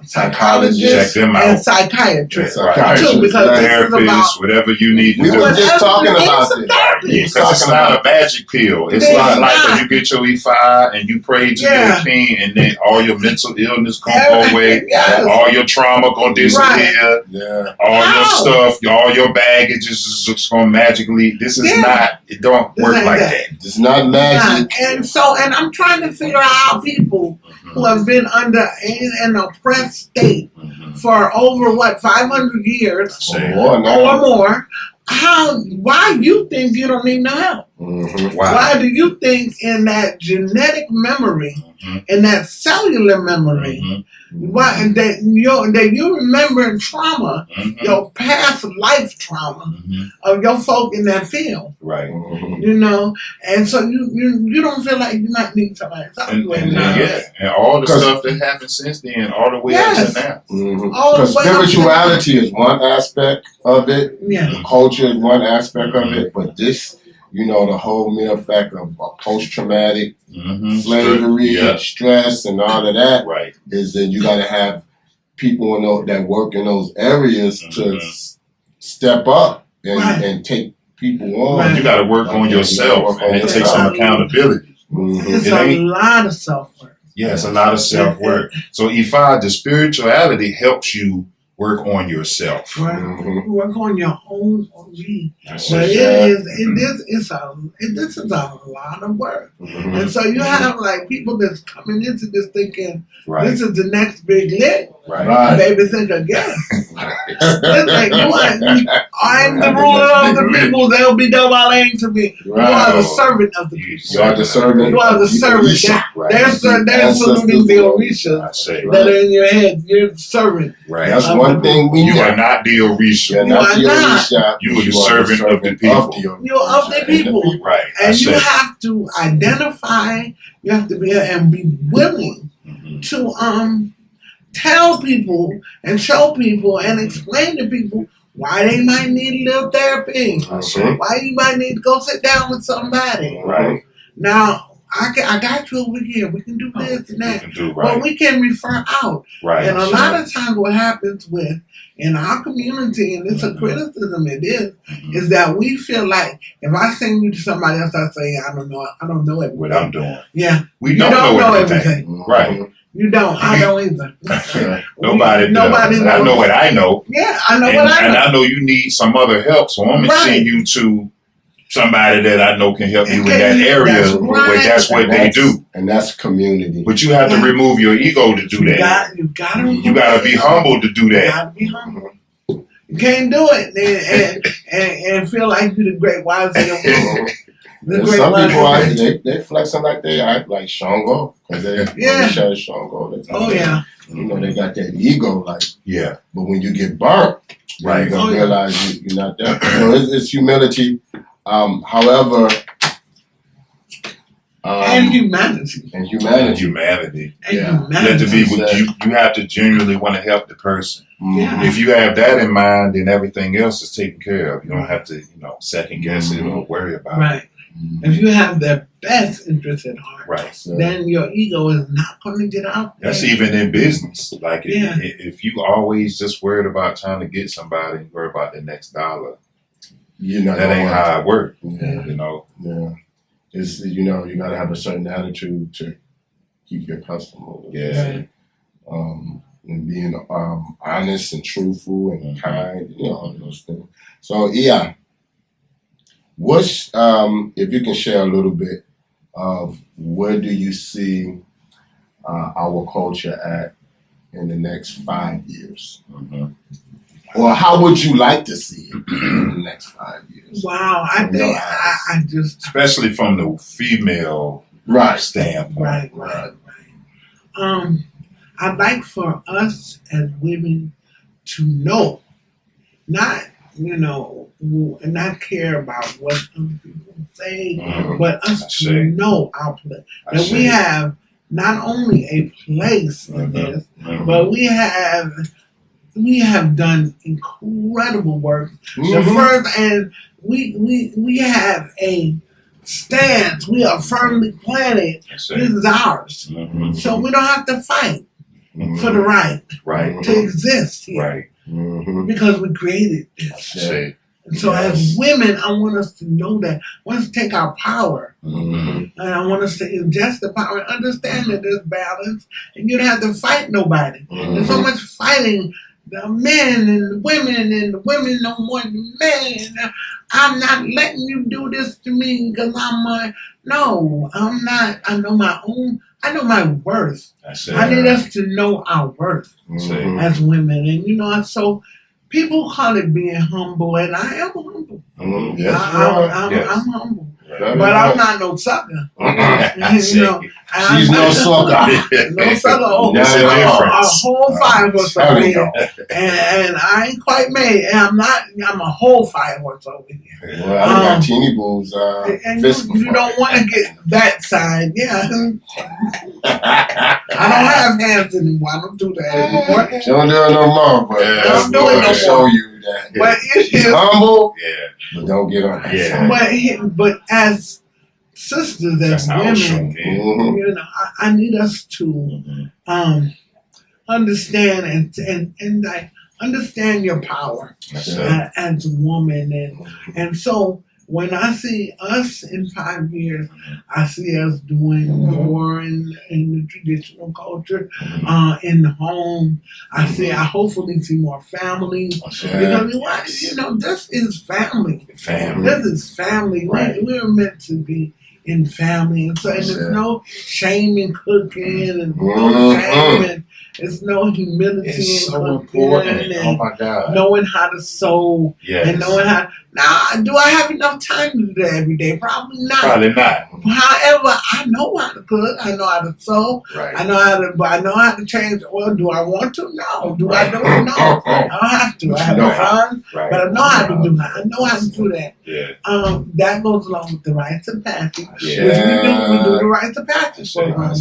psychologist and psychiatrist too, because this is about whatever you need to we do. were just talking about this. Because it's not a magic pill. It's not like when you get your IFA and you pray to your king and then all your mental illness gonna go away, all your trauma gonna disappear, all your stuff, all your baggage is just gonna magically. This is not. It don't work like that. It's not magic. And I'm trying to figure out how people who have been under an oppressed state for over 500 years or more, why you think you don't need no help? Why do you think in that genetic memory, in that cellular memory, that you remember trauma, your past life trauma of your folk in that field, right? And so you don't feel like you might need somebody to talk to. And all the stuff that happened since then, all the way up to now. Because spirituality is one aspect of it, culture is one aspect of it, but this. The whole mere fact of post-traumatic slavery, stress, and all of that is that you got to have people that work in those areas to step up and take people on. You got to work on yourself and take some accountability. It's a lot of self-work. Yeah, it's a lot of self-work. So IFA, the spirituality helps you work on yourself. Work on your own OG. But this is a lot of work. And so you have people that's coming into this thinking this is the next big lick. Right. Baby think again. It's like, I'm the ruler of the people. They'll be double to me. Right. You are the servant of the people. You are the servant. You are the servant. There's saluting the Orisha that are in your head. You're the servant. Right. That's one thing we know. You are not the Orisha. You're not the Orisha. You are the servant of the people. You're of the people. Right. And you have to identify. You have to be and be willing to tell people and show people and explain to people why they might need a little therapy. Why you might need to go sit down with somebody. Right. Now, I got you over here. We can do this and that. But we can refer out. Right. And a lot of times what happens in our community, and it's a criticism it is that we feel like if I send you to somebody else, I say, I don't know everything. What I'm doing. Yeah. We don't know everything. Right. You don't. I don't either. Nobody knows. I know what I know. Yeah, I know what I know. And I know you need some other help, so I'm going to send you to somebody that I know can help you in that area where that's what they do. And that's community. But you have to remove your ego to do that. You got to be humble to do that. You got to be humble. You can't do it and feel like you're the great wise of the world. Some people they flexing like they act like Shango because they Shango. You know they got that ego like But when you get burnt, you're gonna realize you're not there. So it's humility. However, and humanity. Let the people. You have to genuinely want to help the person. If you have that in mind, then everything else is taken care of. You don't have to, second guess it or worry about it. Right. If you have their best interest at heart, then your ego is not going to get out there. That's even in business. Like if you always just worried about trying to get somebody, worry about the next dollar. That ain't how it works. Yeah. It's you gotta have a certain attitude to keep your customers. And being honest and truthful and kind, all those things. So what's if you can share a little bit of where do you see our culture at in the next 5 years? Or how would you like to see it in the next 5 years? Wow, I think I just... Especially from the female standpoint. Right. I'd like for us as women to know, not care about what other people say, but us to know our place. That we have not only a place in this, but we have done incredible work. The first, and we have a stance. We are firmly planted. This is ours. So we don't have to fight for the right to exist here. Because we created this. And so as women, I want us to know that. I want us to take our power. And I want us to ingest the power and understand that there's balance. And you don't have to fight nobody. There's so much fighting. The men and the women no more than men. I'm not letting you do this to me because I'm not. I know my worth. I need us to know our worth as women. And so people call it being humble, and I am humble. I'm humble. But I'm not no sucker. She's no sucker. No sucker. A whole fireworks over here. And I ain't quite made. And I'm a whole fireworks over here. Well, I got teeny boobs. And you don't want to get that side. Yeah. I don't have hands anymore. I don't do that anymore. She don't do it no more. But I'm doing it no more. Show you that. But it is humble. But don't get on that side. But as sisters, as women, I need us to understand and understand your power as a woman, and so when I see us in 5 years, I see us doing more in the traditional culture, in the home. I hopefully see more families. Because this is family. This is family. We're meant to be in family. And so there's no shame in cooking and no shame It's no humility. It's and so important. and Oh my God. knowing how to sew Yes. and knowing how. Now, do I have enough time to do that every day? Probably not. Probably not. However, I know how to cook. I know how to sew. Right. I know how to change oil. Do I want to? No. Do I do it? No. I don't have to. I have No. a son, Right. but I know how to do that. I know how to do that. Yeah. That goes along with the rites of passage, Yeah. which we do the rites of passage program.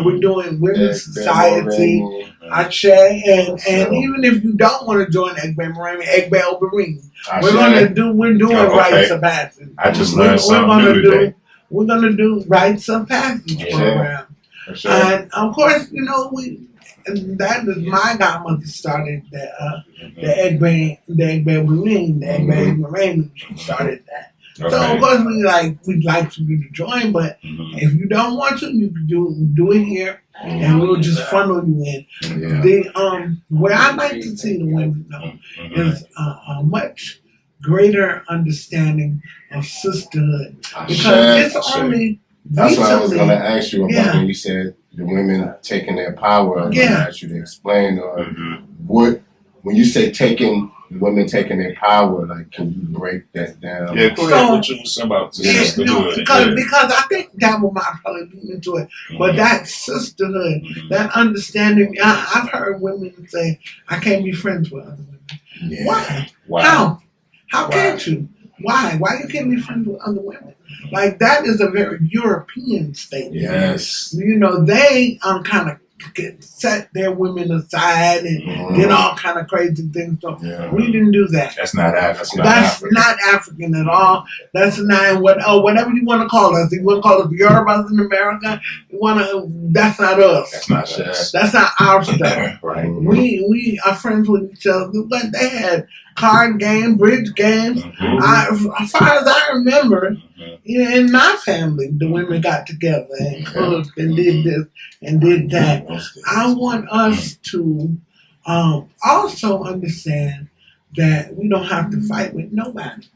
We're doing women's society, Ashe, and even if you don't want to join Egbe Moremi, Egbe Obering, we're doing rites of passage. I just learned something new today. We're gonna do rites of passage program, and of course, that is my godmother started the Egbe Obering, the Egbe Moremi started that. Okay. So of course we'd like for you to join, but if you don't want to, you can do it here, and we'll just funnel you in. Yeah. The where I like to see the women though is a much greater understanding of sisterhood, because it's only That's what I was going recently. to ask you about when you said the women taking their power. I was going to ask you to explain what when you say women taking their power, like, can you break that down? Yeah, go ahead. What you was saying about sisterhood? Because I think that will probably be into it. But that sisterhood, that understanding, I've heard women say, I can't be friends with other women. Yeah. Why? Wow. How can't you? Why? Why you can't be friends with other women? Like, that is a very European statement. Yes. They kind of set their women aside and did all kind of crazy things. So we didn't do that. That's not African. That's not African at all. That's not whatever you want to call us. You want to call us the Yorubas in America? That's not us. That's not us. That's not our stuff. Right. We are friends with each other, but they had card games, bridge games. As far as I remember, in my family, the women got together and cooked and did this and did that. I want us to also understand that we don't have to fight with nobody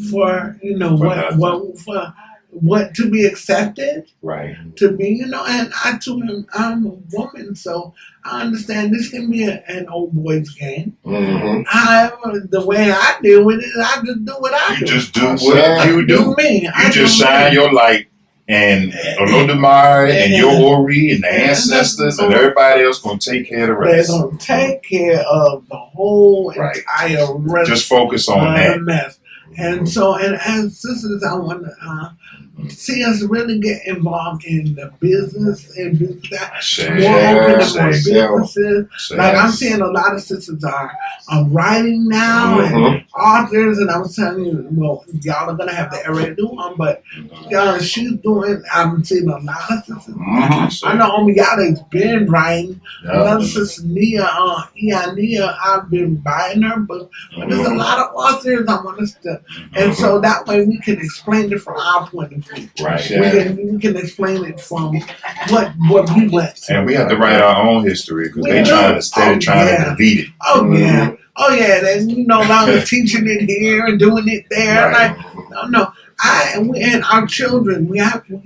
for what to be accepted, right? To be, and I too I'm a woman, so I understand this can be an old boy's game. However, the way I deal with it, I just do what I do. You just do what you do. You just shine your light, and Olodumare and your Ori and the ancestors and everybody else gonna take care of the rest. They're gonna take care of the whole entire rest. Just focus on that. Mess. And so, and as sisters, I want to see us really get involved in the business and more open to more businesses. Like, I'm seeing a lot of sisters are writing now and authors, and I was telling you, well, y'all are gonna have to already do one, but she's doing. I'm seeing a lot of sisters. I know Omiyade's been writing. Another sister, Nia, I've been buying her book, but there's a lot of authors I want us to, and so that way we can explain it from our point of view. Right. We can explain it from what we went through. And we have to write our own history because they trying to delete it. Oh yeah, then longer teaching it here and doing it there. Right. Like, no. And our children, we have to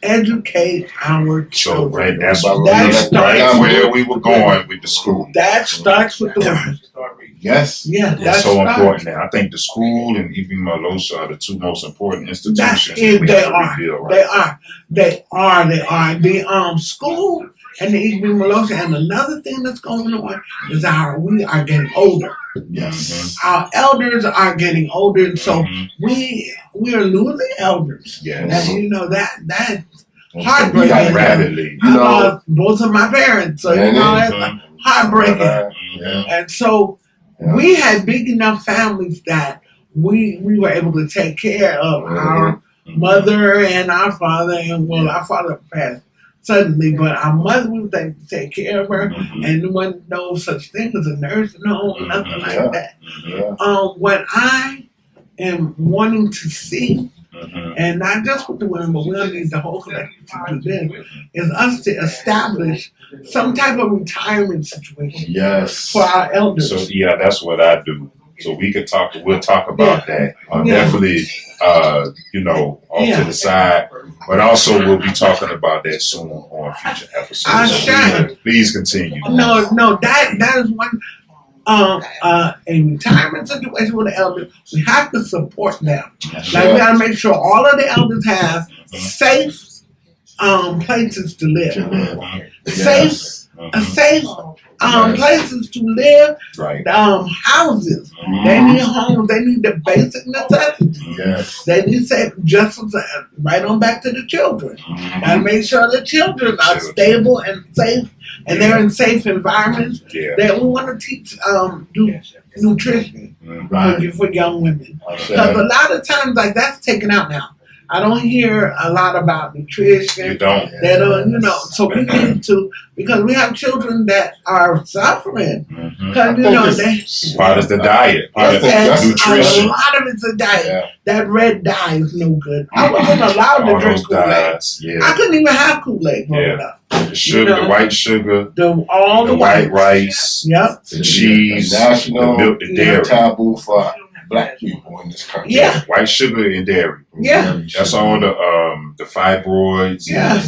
educate our children. That's where we were going with the school. That starts with the women. Yes. Yeah, that's so important. And I think the school and even Malosha are the two most important institutions. They are. The school and the Igbo Malosha. And another thing that's going on is we are getting older. Yes. Our elders are getting older, and so we are losing elders. Yes. And that heartbreaking. Rapidly. I lost both of my parents, so it's heartbreaking. And so we had big enough families that we were able to take care of our mother and our father, and our father passed suddenly, but our mother, we were able to take care of her, and there wasn't no such thing as a nursing home, nothing like that. What I am wanting to see, and not just with the women, but we'll need the whole collective to do this, is us to establish some type of retirement situation for our elders. So that's what I do. So we'll talk about that. Definitely, off to the side. But also we'll be talking about that soon on future episodes. Please continue. No, that is one. A retirement situation with the elders, we have to support them. Like we gotta make sure all of the elders have safe places to live. Safe places to live. Right. Houses. They need homes. They need the basic necessities. Yes. They need safe. Just right on back to the children. Gotta make sure the children are stable and safe, and they're in safe environments. Yeah. That we want to teach nutrition for young women. Because a lot of times, like that's taken out now. I don't hear a lot about nutrition. You don't. They don't, so we need to, because we have children that are suffering. Because, part of the diet, part of nutrition. A lot of it's a diet. Yeah. That red dye is no good. I wasn't allowed to drink Kool-Aid. Yeah. I couldn't even have Kool-Aid growing up. The sugar, the white sugar, the white rice, the cheese, the milk, the dairy. Taboo for Black people in this country. Yeah. White sugar and dairy. Yeah. That's all the fibroids and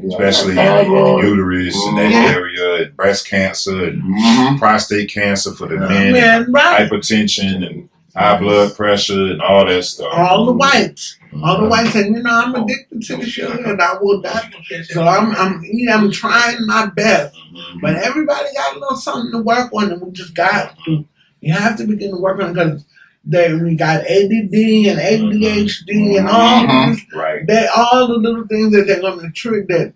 especially in the uterus and that area, and breast cancer and prostate cancer for the men, hypertension and high blood pressure and all that stuff. All the whites. All the whites say, I'm addicted to the sugar and I will die. So I'm trying my best. But everybody got a little something to work on, and we just got to. You have to begin to work on it, because we got ADD and ADHD and all these, all the little things that they're going to trick that,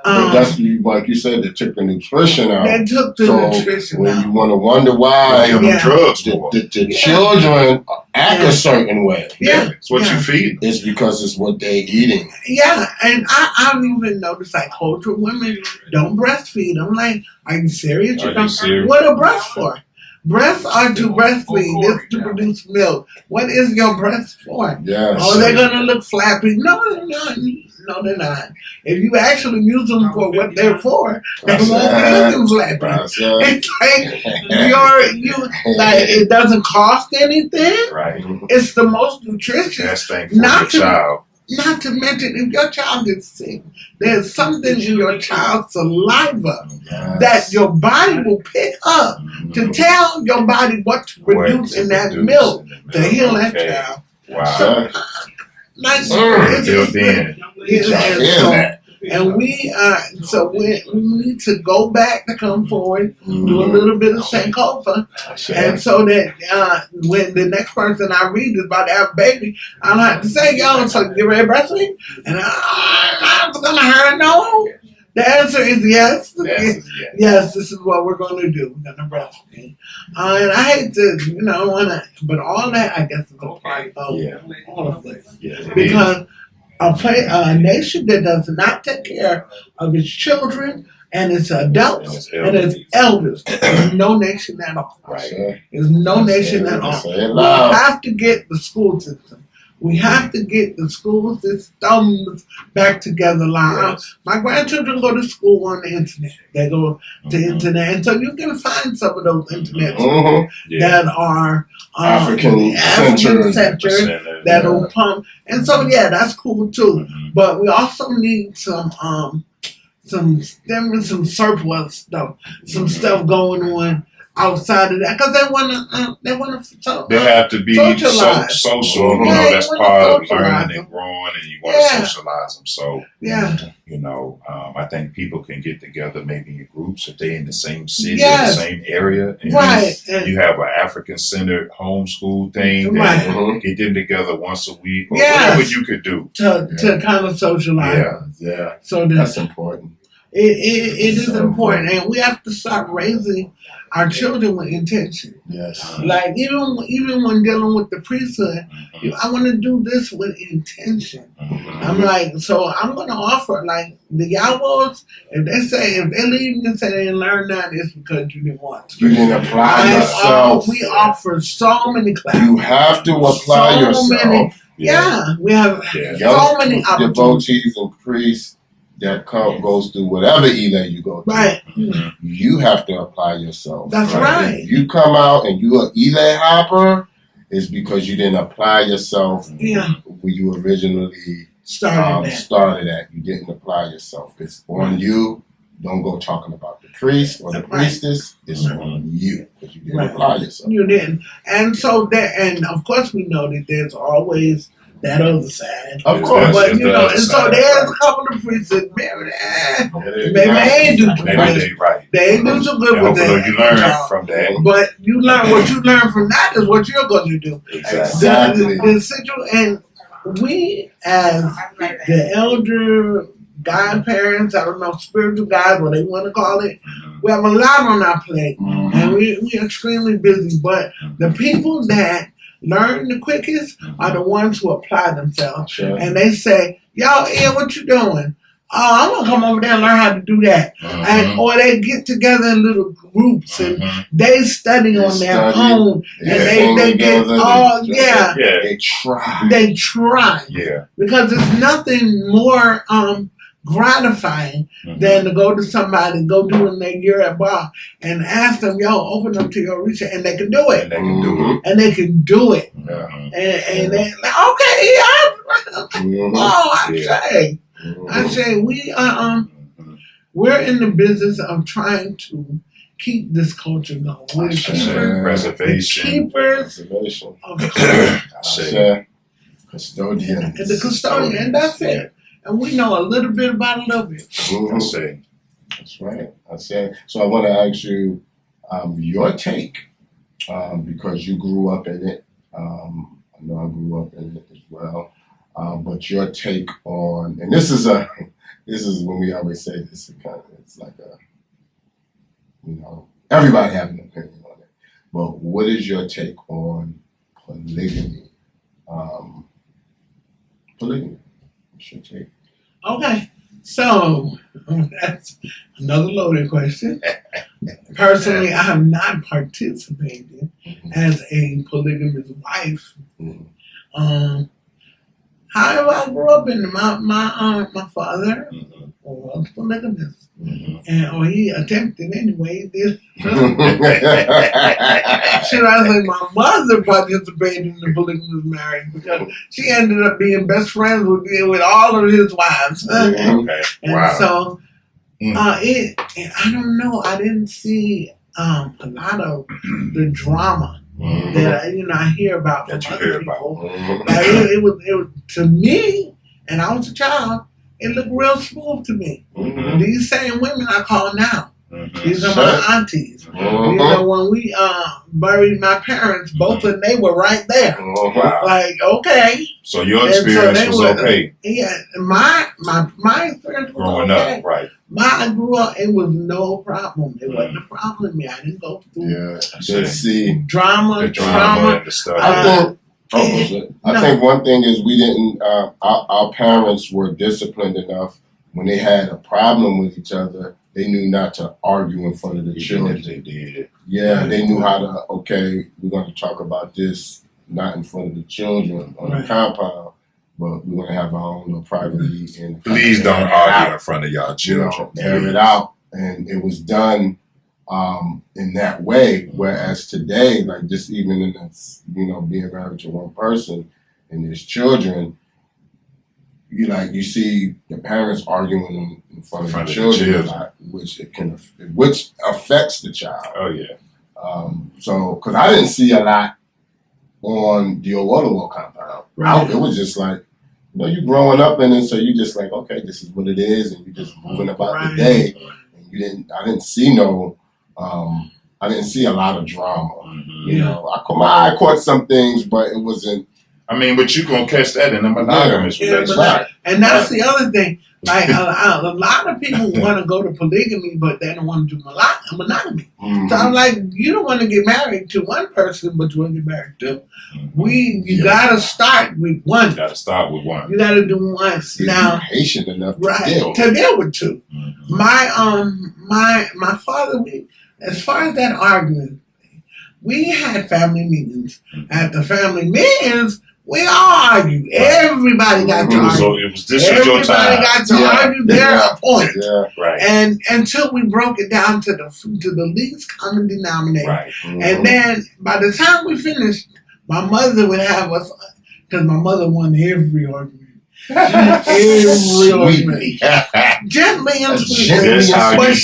But that's like you said, they took the nutrition out. They took the nutrition out. You want to wonder why drugs the children act a certain way. Yeah. It's what you feed. It's because it's what they're eating. Yeah, and I've even noticed like cultural women don't breastfeed. I'm like, are you serious? What are breasts for? Breasts are to breastfeed. It's to produce milk. What is your breast for? Yes. Oh, they're going to look flappy. No, they're not. No, they're not. If you actually use them for what they're for, they won't be looking flappy. It's like it doesn't cost anything. Right. It's the most nutritious. Best thing for your child. Not to mention, if your child gets sick, there's something in your child's saliva that your body will pick up to tell your body what to produce in that milk to heal that child. Wow. And we need to go back to come forward, do a little bit of Sankofa, and so that when the next person I read is about to have a baby, I don't have to say, so get ready to breastfeed? And I'm going to hurt no. The answer is yes. Yes, this is what we're going to do. We're going to breastfeed. And I hate to, but all that, I guess, is a part of all of this. Because a nation that does not take care of its children and its adults and its elders is no nation at all. There's no nation at all. We have to get the school system. We have to get the school systems back together. My grandchildren go to school on the internet. They go to the internet. And so you can find some of those internet schools that are African centered that will pump. And so, that's cool too. But we also need some surplus stuff, some stuff going on outside of that, because they want to. They have to be social. That's part of learning and growing, and you want to socialize them. So, I think people can get together maybe in groups if they're in the same city, or the same area, and you have an African-centered homeschool thing. Get them together once a week, or whatever you could do to kind of socialize. So that's important. It is important, and we have to start raising our children with intention. Yes. Like even when dealing with the priesthood, I want to do this with intention. I'm like, so I'm going to offer, like the Yawos, if they leave and say they didn't learn that, it's because you didn't want to. You didn't apply yourself. We offer so many classes. You have to apply yourself. We have so many devotees and priests that goes through whatever ELA you go through, Right. you have to apply yourself. That's right. If you come out and you're an ELA hopper, it's because you didn't apply yourself when you originally started at. You didn't apply yourself. It's on you. Don't go talking about the priest or the priestess. It's on you because you didn't apply yourself. You didn't. And so and of course we know that there's always that other side. Of course. But and so there's a couple of priests that maybe they ain't do too good. They ain't do too good with that. You learn from that. But you learn what you learn from that is what you're going to do. Exactly. And we as the elder godparents, I don't know, spiritual guides, what they want to call it, we have a lot on our plate. And we're extremely busy. But the people that learn the quickest are the ones who apply themselves. Sure. And they say, yo, Ian, what you doing? Oh, I'm going to come over there and learn how to do that. Or they get together in little groups and they study on their own. And they get They try. Yeah. Because there's nothing more gratifying than to go to somebody, go do in their year at bar and ask them, yo, open up to your research, and they can do it. And they can do it. And they're like, okay, I say we are we're in the business of trying to keep this culture going. We're Preservation. Keepers of culture. Custodian. The custodian, and that's it. And we know a little bit about a little bit. That's right. So I want to ask you your take, because you grew up in it. I know I grew up in it as well. But your take on, and this is when we always say this, it's like everybody has an opinion on it. But what is your take on polygamy? Polygamy. What's your take? Okay, so that's another loaded question. Personally, I have not participated as a polygamous wife. However, I grew up in my father was polygamous, and he attempted anyway. He did. Should I say my mother participated in the polygamous marriage because she ended up being best friends with all of his wives. And so I don't know. I didn't see a lot of the drama that I hear about from other people. It was to me, and I was a child. It looked real smooth to me. These same women I call now. These are my aunties. When we buried my parents, both of them, they were right there. Like, okay. So your experience was okay. Yeah, my experience was growing okay. up, right? I grew up, it was no problem. It wasn't a problem with me. I didn't go through drama, trauma. The stuff. I think one thing is we didn't, our parents were disciplined enough when they had a problem with each other, they knew not to argue in front of the children. They did. Yeah, they knew how to, okay, we're going to talk about this, not in front of the children on the compound, but we're going to have our own little privately. And please don't argue in front of y'all children. Air it out. And it was done in that way, whereas today, like just even in this, being married to one person and his children, you see the parents arguing in front of the children a lot, which affects the child. Oh yeah. So, because I didn't see a lot on the Owolowo compound. Right. It was just like, you growing up in it, so you just like, okay, this is what it is, and you just moving about the day. And I didn't see I didn't see a lot of drama. I caught some things, but it wasn't. I mean, but you gonna catch that in a monogamous relationship. And that's the other thing. Like a lot of people want to go to polygamy, but they don't want to do monogamy. So I'm like, you don't want to get married to one person, but you want to get married to. You gotta start with one. You gotta start with one. You gotta do one. Now, patient enough to deal with two. My father, as far as that argument, we had family meetings. At the family meetings, We all argued. Everybody got to argue. This was your time. Everybody got to argue their point. Yeah. Right. And until we broke it down to the least common denominator. Right. And then by the time we finished, my mother would have us, because my mother won every argument. Every argument. Gently and sweetly. But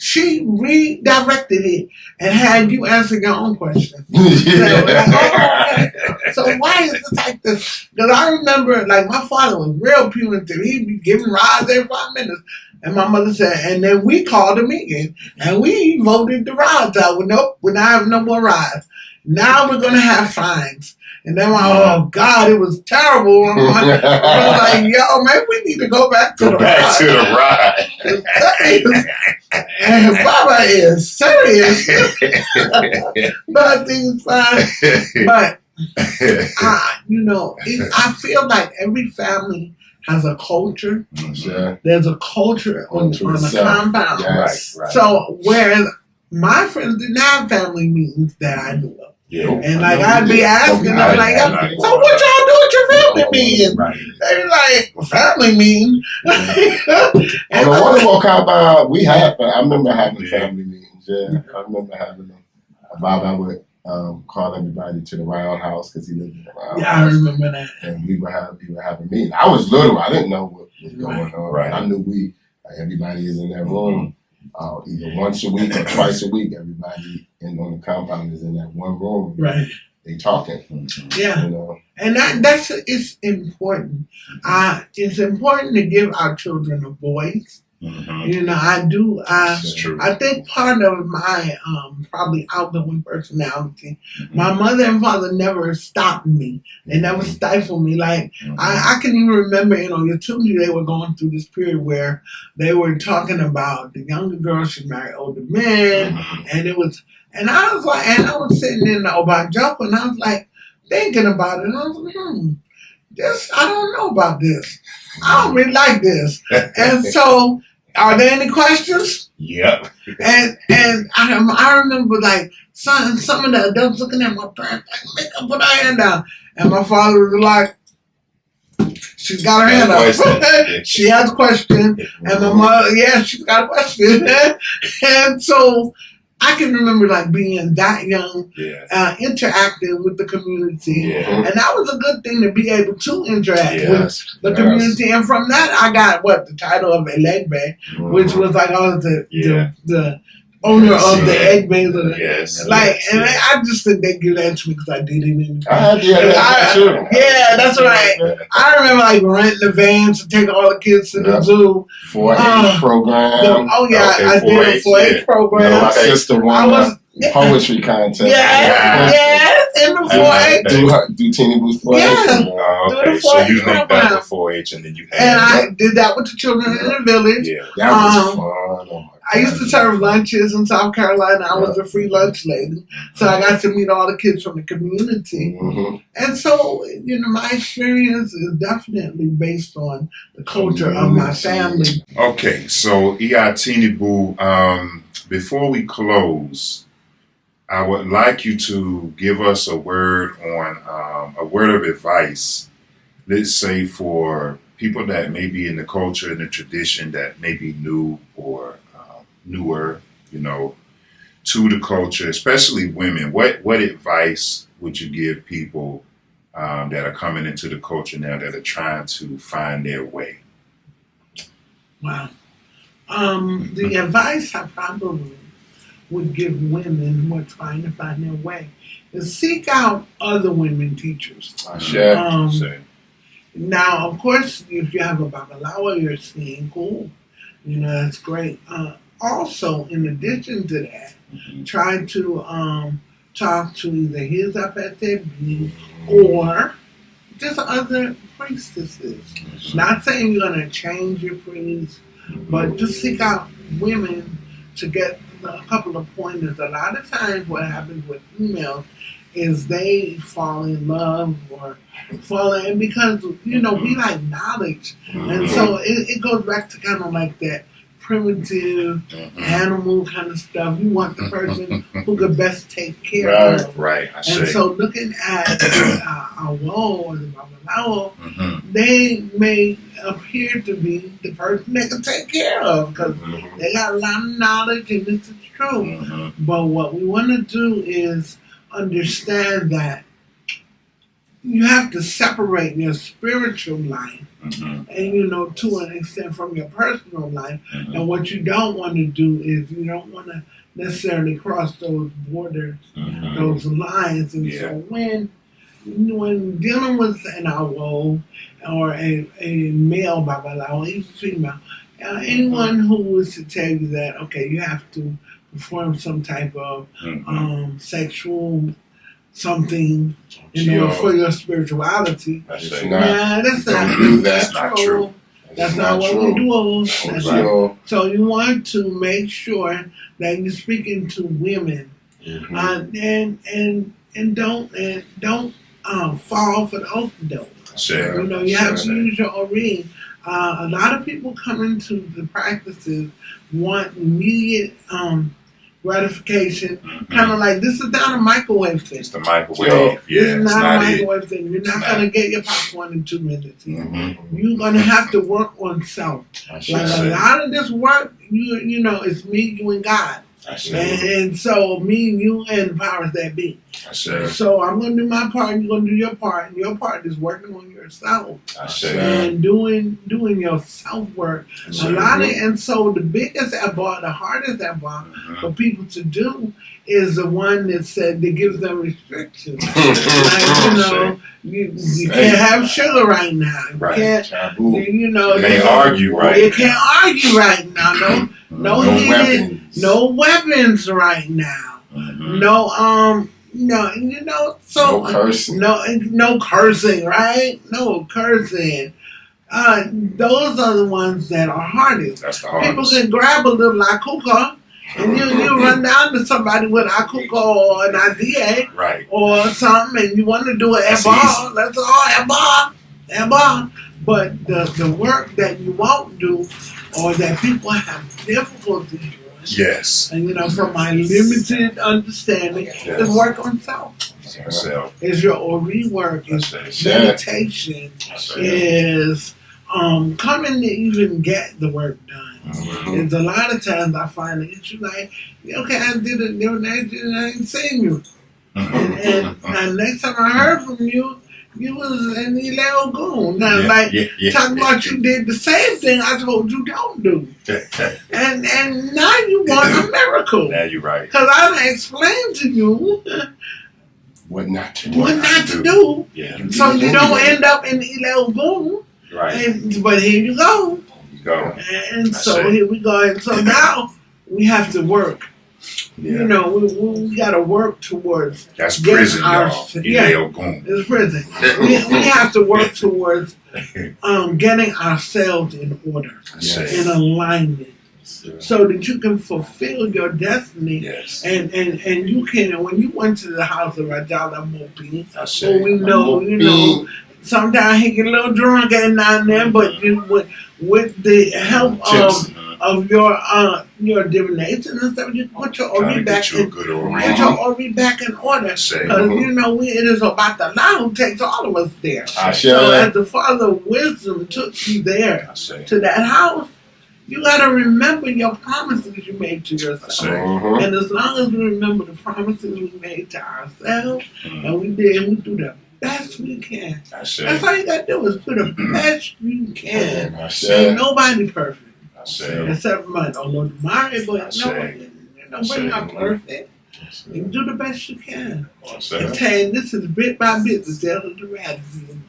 she redirected it and had you answer your own question. So why is it like this? Because I remember, like, my father was real punitive. He'd be giving rides every 5 minutes. And my mother said, and then we called a meeting and we voted the rides out. Nope, we're not having no more rides. Now we're going to have fines. And then oh God, it was terrible. I was like, yo, maybe we need to go back to the ride. And Baba is serious. But things fine. But I feel like every family has a culture. Sure. There's a culture on the compound. Yes. Right. So whereas my friends didn't have family meetings that I knew of. Yeah. And like I'd be asking them like, so what y'all do with your family meeting? Right. They be like, family meeting. On the Waterfall compound, we had. I remember having family meetings. Yeah, I remember having them. Bob, I would call everybody to the roundhouse because he lived in the roundhouse. Yeah, I remember that. And we were having meetings. I was little. I didn't know what was going on. Right. I knew everybody is in that room. Either once a week or twice a week, everybody on the compound is in that one room. Right. They talking. Yeah. You know? And it's important. It's important to give our children a voice. Mm-hmm. I do. That's true. I think part of my probably outgoing personality, my mother and father never stopped me. They never stifled me. Like I can even remember, your tutor, they were going through this period where they were talking about the younger girls should marry older men, and it was, and I was like, and I was sitting in the Obanjoko, and I was like thinking about it, and I was like, this, I don't know about this. I don't really like this, and so. Are there any questions? Yep. And I remember like some of the adults looking at my parents like, make her put her hand down. And my father was like, she's got her hand up. She has a question. And my mother, she's got a question. And so I can remember like being that young, interacting with the community. And that was a good thing to be able to interact with the community. And from that, I got the title of Elegbe, which was like the owner of the egg base. And I just think they give that to me because I did it. That's right. I remember like renting a van to take all the kids to the zoo. 4-H program. I did a 4-H program. My sister won poetry contest. In the 4-H. Do Tinibu's 4-H. Okay, so you linked that with 4-H and then you had. And I did that with the children in the village. Yeah, that was fun. Oh I used to serve lunches in South Carolina. I was a free lunch lady. So I got to meet all the kids from the community. And so, my experience is definitely based on the culture of my family. Okay, so Iya Osuntinibu, before we close, I would like you to give us a word on a word of advice, let's say for people that may be in the culture and the tradition that may be new or newer, to the culture, especially women. What advice would you give people that are coming into the culture now that are trying to find their way? Wow. The advice I probably would give women who are trying to find their way is seek out other women teachers. Now, of course, if you have a Babalawo you're seeing, cool. That's great. Also, in addition to that, try to talk to either his Apete or just other priestesses. Not saying you're going to change your priest, but just seek out women to get a couple of pointers. A lot of times what happens with females is they fall in love or fall in because, we like knowledge. And so it goes back to kind of like that primitive Mm-hmm. animal kind of stuff. You want the person who could best take care Right. of. Right. I And say. so looking at Awo or the Babalawo, Mm-hmm. they may appear to be the person they can take care of because Mhm. they got a lot of knowledge and this is true. Mm-hmm. But what we want to do is understand that you have to separate your spiritual life Mm-hmm. and, to an extent from your personal life. Mm-hmm. And what you don't want to do is you don't want to necessarily cross those borders, Mm-hmm. those lines. And Yeah. so when dealing with an awo or a male babalawo, even female, anyone who was to tell you that, okay, you have to perform some type of Mm-hmm. sexual something for your spirituality. I It's say. not. Yeah, that's Don't not do that. That's not true. That's It's not what we do. That's not- So, So you want to make sure that you're speaking to women, mhm. and don't fall for the overdose. I say. You have to use your Ori. A lot of people come into the practices want immediate gratification, kind of like this is not a microwave thing. It's the microwave. This is Yeah, it's not a not it. microwave thing. You're not gonna get your popcorn in 2 minutes. Mm-hmm. You're gonna have to work on self. I Like a say. lot of this work, it's me, you, and God. I say. And so me, you, and the powers that be. I say. So I'm gonna do my part, and you're gonna do your part, and your part is working on yourself I say. and doing your self work. A lot of, and so the biggest effort, the hardest effort for people to do is the one that gives them restrictions. Like, you can't have sugar right now. You Right. can't, Taboo. you Can't argue right You can't argue right now. No No heated, weapons. no weapons right now. Mm-hmm. So No cursing. no cursing, right? No cursing. Those are the ones that are hardest. That's the People hardest. can grab a little akuka, and you run down to somebody with akuka or an idea Right. or something, and you want to do an That's eba. Let's all eba. But the work that you won't do, or that people have difficulty doing, Yes. and from my limited understanding, Yes. is work on self. Myself. Is your Ori work, I is say. meditation, I say. is coming to even get the work done. Mhm. There's a lot of times I find that it's like, okay, I did it, I ain't seen you. And next time I heard from you, you was in Ile Ogun. Now, talking about you did the same thing I told you don't do. And now you want a miracle. Now you're right. Because I done explained to you What not to do. what not to do. Yeah. So you don't end up in Ile Ogun. Right. But here you go. You go. And I so see. here we go. And so now we have to work. Yeah. We got to work towards That's getting prison, our- y'all. yeah. Ile Ogun. this prison. We have to work towards getting ourselves in order, I say. in alignment, so that you can fulfill your destiny. Yes. And you can, when you went to the house of Rajala Mopi, I say. well, we know, sometimes he get a little drunk every now and then, but you with the help Tips. of your divination and stuff, you put your Trying Ori to back get you a in. good Ori. Get your Ori back in order. I say. Because it is about the law who takes all of us there. I So shall. as the Father of Wisdom took you there I say. to that house, you got to remember your promises you made to yourself. Say. Mhm. And as long as we remember the promises we made to ourselves, Mm. and we do the best we can. I say. That's all you got to do is do the best you can. I Ain't shall. nobody perfect. I say. Except for my Lord Mari, but I say. we're not perfect. You do the best you can. I say. And saying this is bit by bit the death of the rabbit.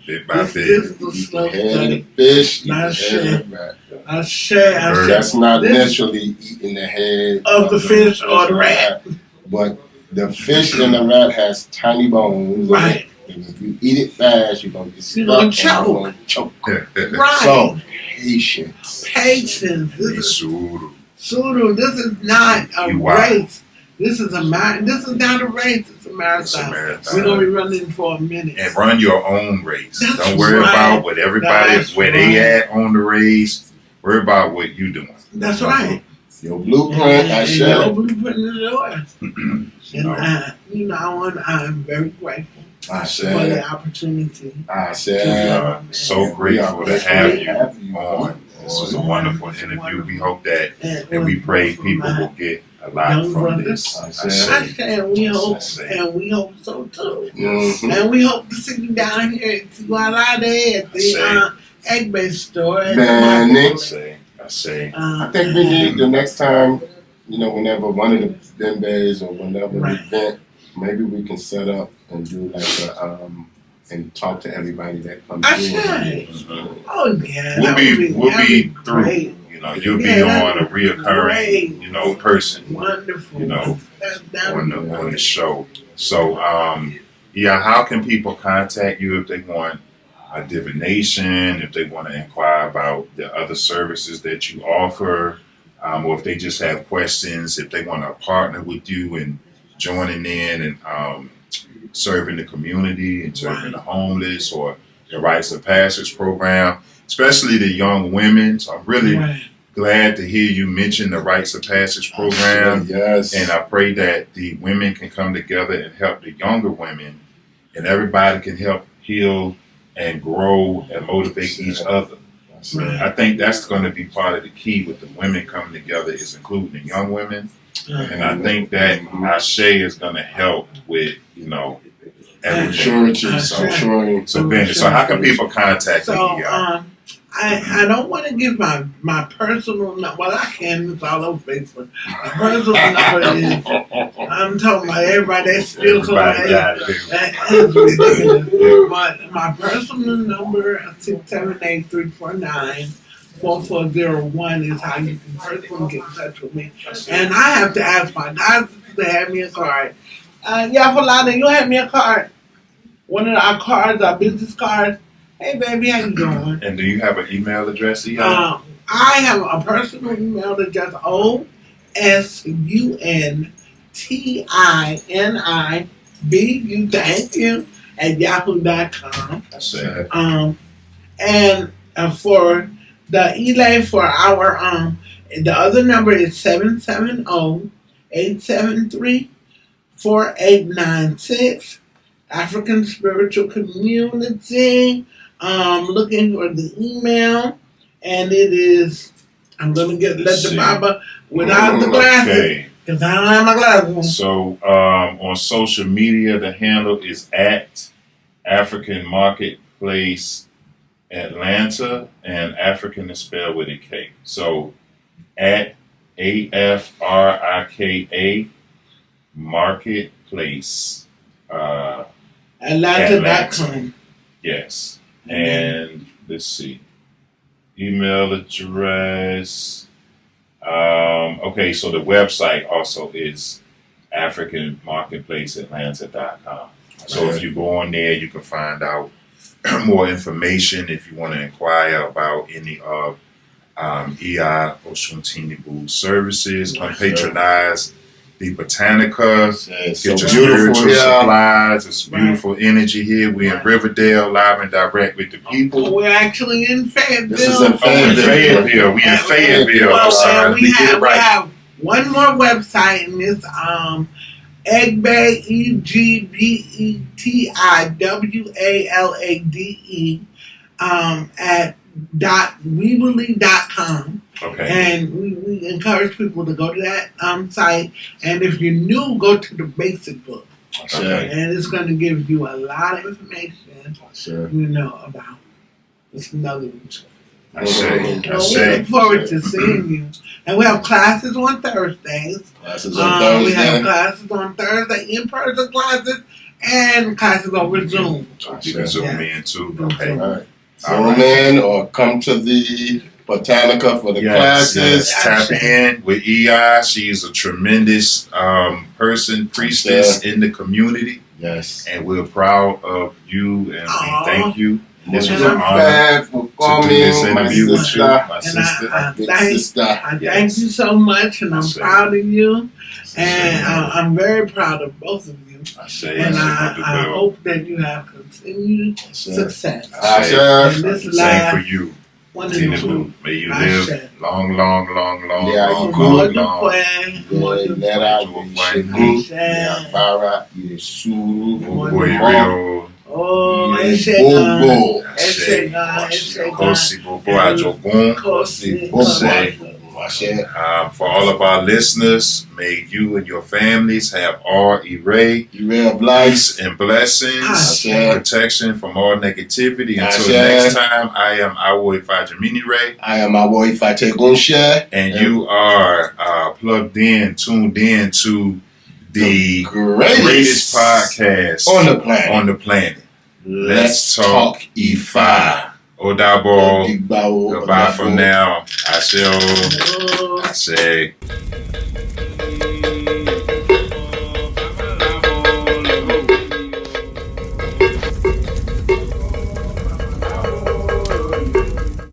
Bit by This bit. is the slow And the study. fish. Not the sure. head of the rat. I share That's not this naturally eating the head of the fish or the rat. But the fish and the rat has tiny bones. Right. And if you eat it fast, you're gonna get stuck. You're gonna and choke. you're gonna choke. Right. So patience. Patience. This is Suru. Suru. This is not a You wild. race. This is This is not a race. It's a It's a marathon. marathon. We're gonna be running for a minute. And run your own race. That's Don't worry right. about what everybody That's where they right. at on the race. Worry about what you're doing. That's right. Your blueprint, I share. Your blueprint is yours. No. And I'm very grateful I for share. the opportunity. I We share. are so grateful to have you on. This was a wonderful interview. We hope that, and we pray people will get a lot from this. I I say, say, and we hope, say. so too. Mhm. And we hope to see you down here at Tiwalade at the egg-based store. At Man, the Nick. I say, I think we need the next time, whenever one of the Bembe's or whenever event, maybe we can set up and do like a and talk to everybody that comes I in. say. Mhm. Oh yeah, We'll be through. great. You'll be on a reoccurring, person, Wonderful. That on the show. So, yeah, how can people contact you if they want a divination, if they want to inquire about the other services that you offer, or if they just have questions, if they want to partner with you and joining in and serving the community and serving the homeless or the Rites of Passage program, especially the young women. So I'm really glad to hear you mention the Rites of Passage program. Yes. And I pray that the women can come together and help the younger women, and everybody can help heal and grow and motivate each other. I think that's going to be part of the key with the women coming together, is including the young women. And I think that Ashe is going to help with, everything. So Ben, so how can people contact you? I don't want to give my personal number. Well, I can. It's all over Facebook. My personal number is, I'm talking about everybody that's still Everybody got it. that is ridiculous. But my personal number, 678-349-4401, is how you can personally get in touch with me. And I have to ask my guys to have me a card. Falana, you have me a card. One of our cards, our business cards. Hey, baby, how you doing? And do you have an email address, Iya? I have a personal email address, OSUNTINIBU, thank you, @yahoo.com. That's it. And for the Elay for our, the other number is 770-873-4896. African Spiritual Community. Looking for the email, and it is. I'm gonna let the Baba without the glasses because I don't have my glasses on. So on social media, the handle is @African Marketplace Atlanta, and African is spelled with a K. So @AFRIKA Marketplace Atlanta.com. Yes. And let's see. Email address. Okay, so the website also is AfricanMarketplaceAtlanta.com. So if you go on there, you can find out more information if you want to inquire about any of Iya Osuntinibu services. Come patronize the Botanica, get your spiritual supplies. It's beautiful energy here. We're in Riverdale, live and direct with the people. We're actually in Fayetteville. This is in Fayetteville. We in Fayetteville. Well, we have one more website, and it's Egbay, EGBETIWALADE at .weebly.com. Okay. And we encourage people to go to that site. And if you're new, go to the basic book. Okay. And it's going to give you a lot of information, about this knowledge. I say. We look forward to seeing you. And we have classes on Thursdays. We have classes on Thursday, in-person classes, and classes over Zoom. You can zoom in too. Okay. All right. Zoom in or come to the Botanica for the classes. Tap in with Iya. She's a tremendous priestess in the community. Yes. And we're proud of you, and we thank you. This was an honor for coming, to do this interview with you, my sister. I thank you so much, and I'm proud of you. And I'm very proud of both of you. And I hope that you have continued success. Same for you. One and two. Tinubu. May you I live said. long, long, long, long, Yeah, long, you More long, than long. one. More Yeah, than Lera, Ijo Yeshegu, Mosa. Yabara, Yesuru, One Boy, and real. Oh, Bobo, Say, Ese Kosi, Bobo, Ajogun. Kosi, Say, for all of our listeners, may you and your families have all array, of life, peace and blessings, Ashe. protection from all negativity. Until Ashe. next time, I am Awo Ifajamini Ray, I am Abo Ifategunshe, and you are plugged in, tuned in to the greatest podcast on the planet. Let's Talk IFA. Odabo. Goodbye for now. I say.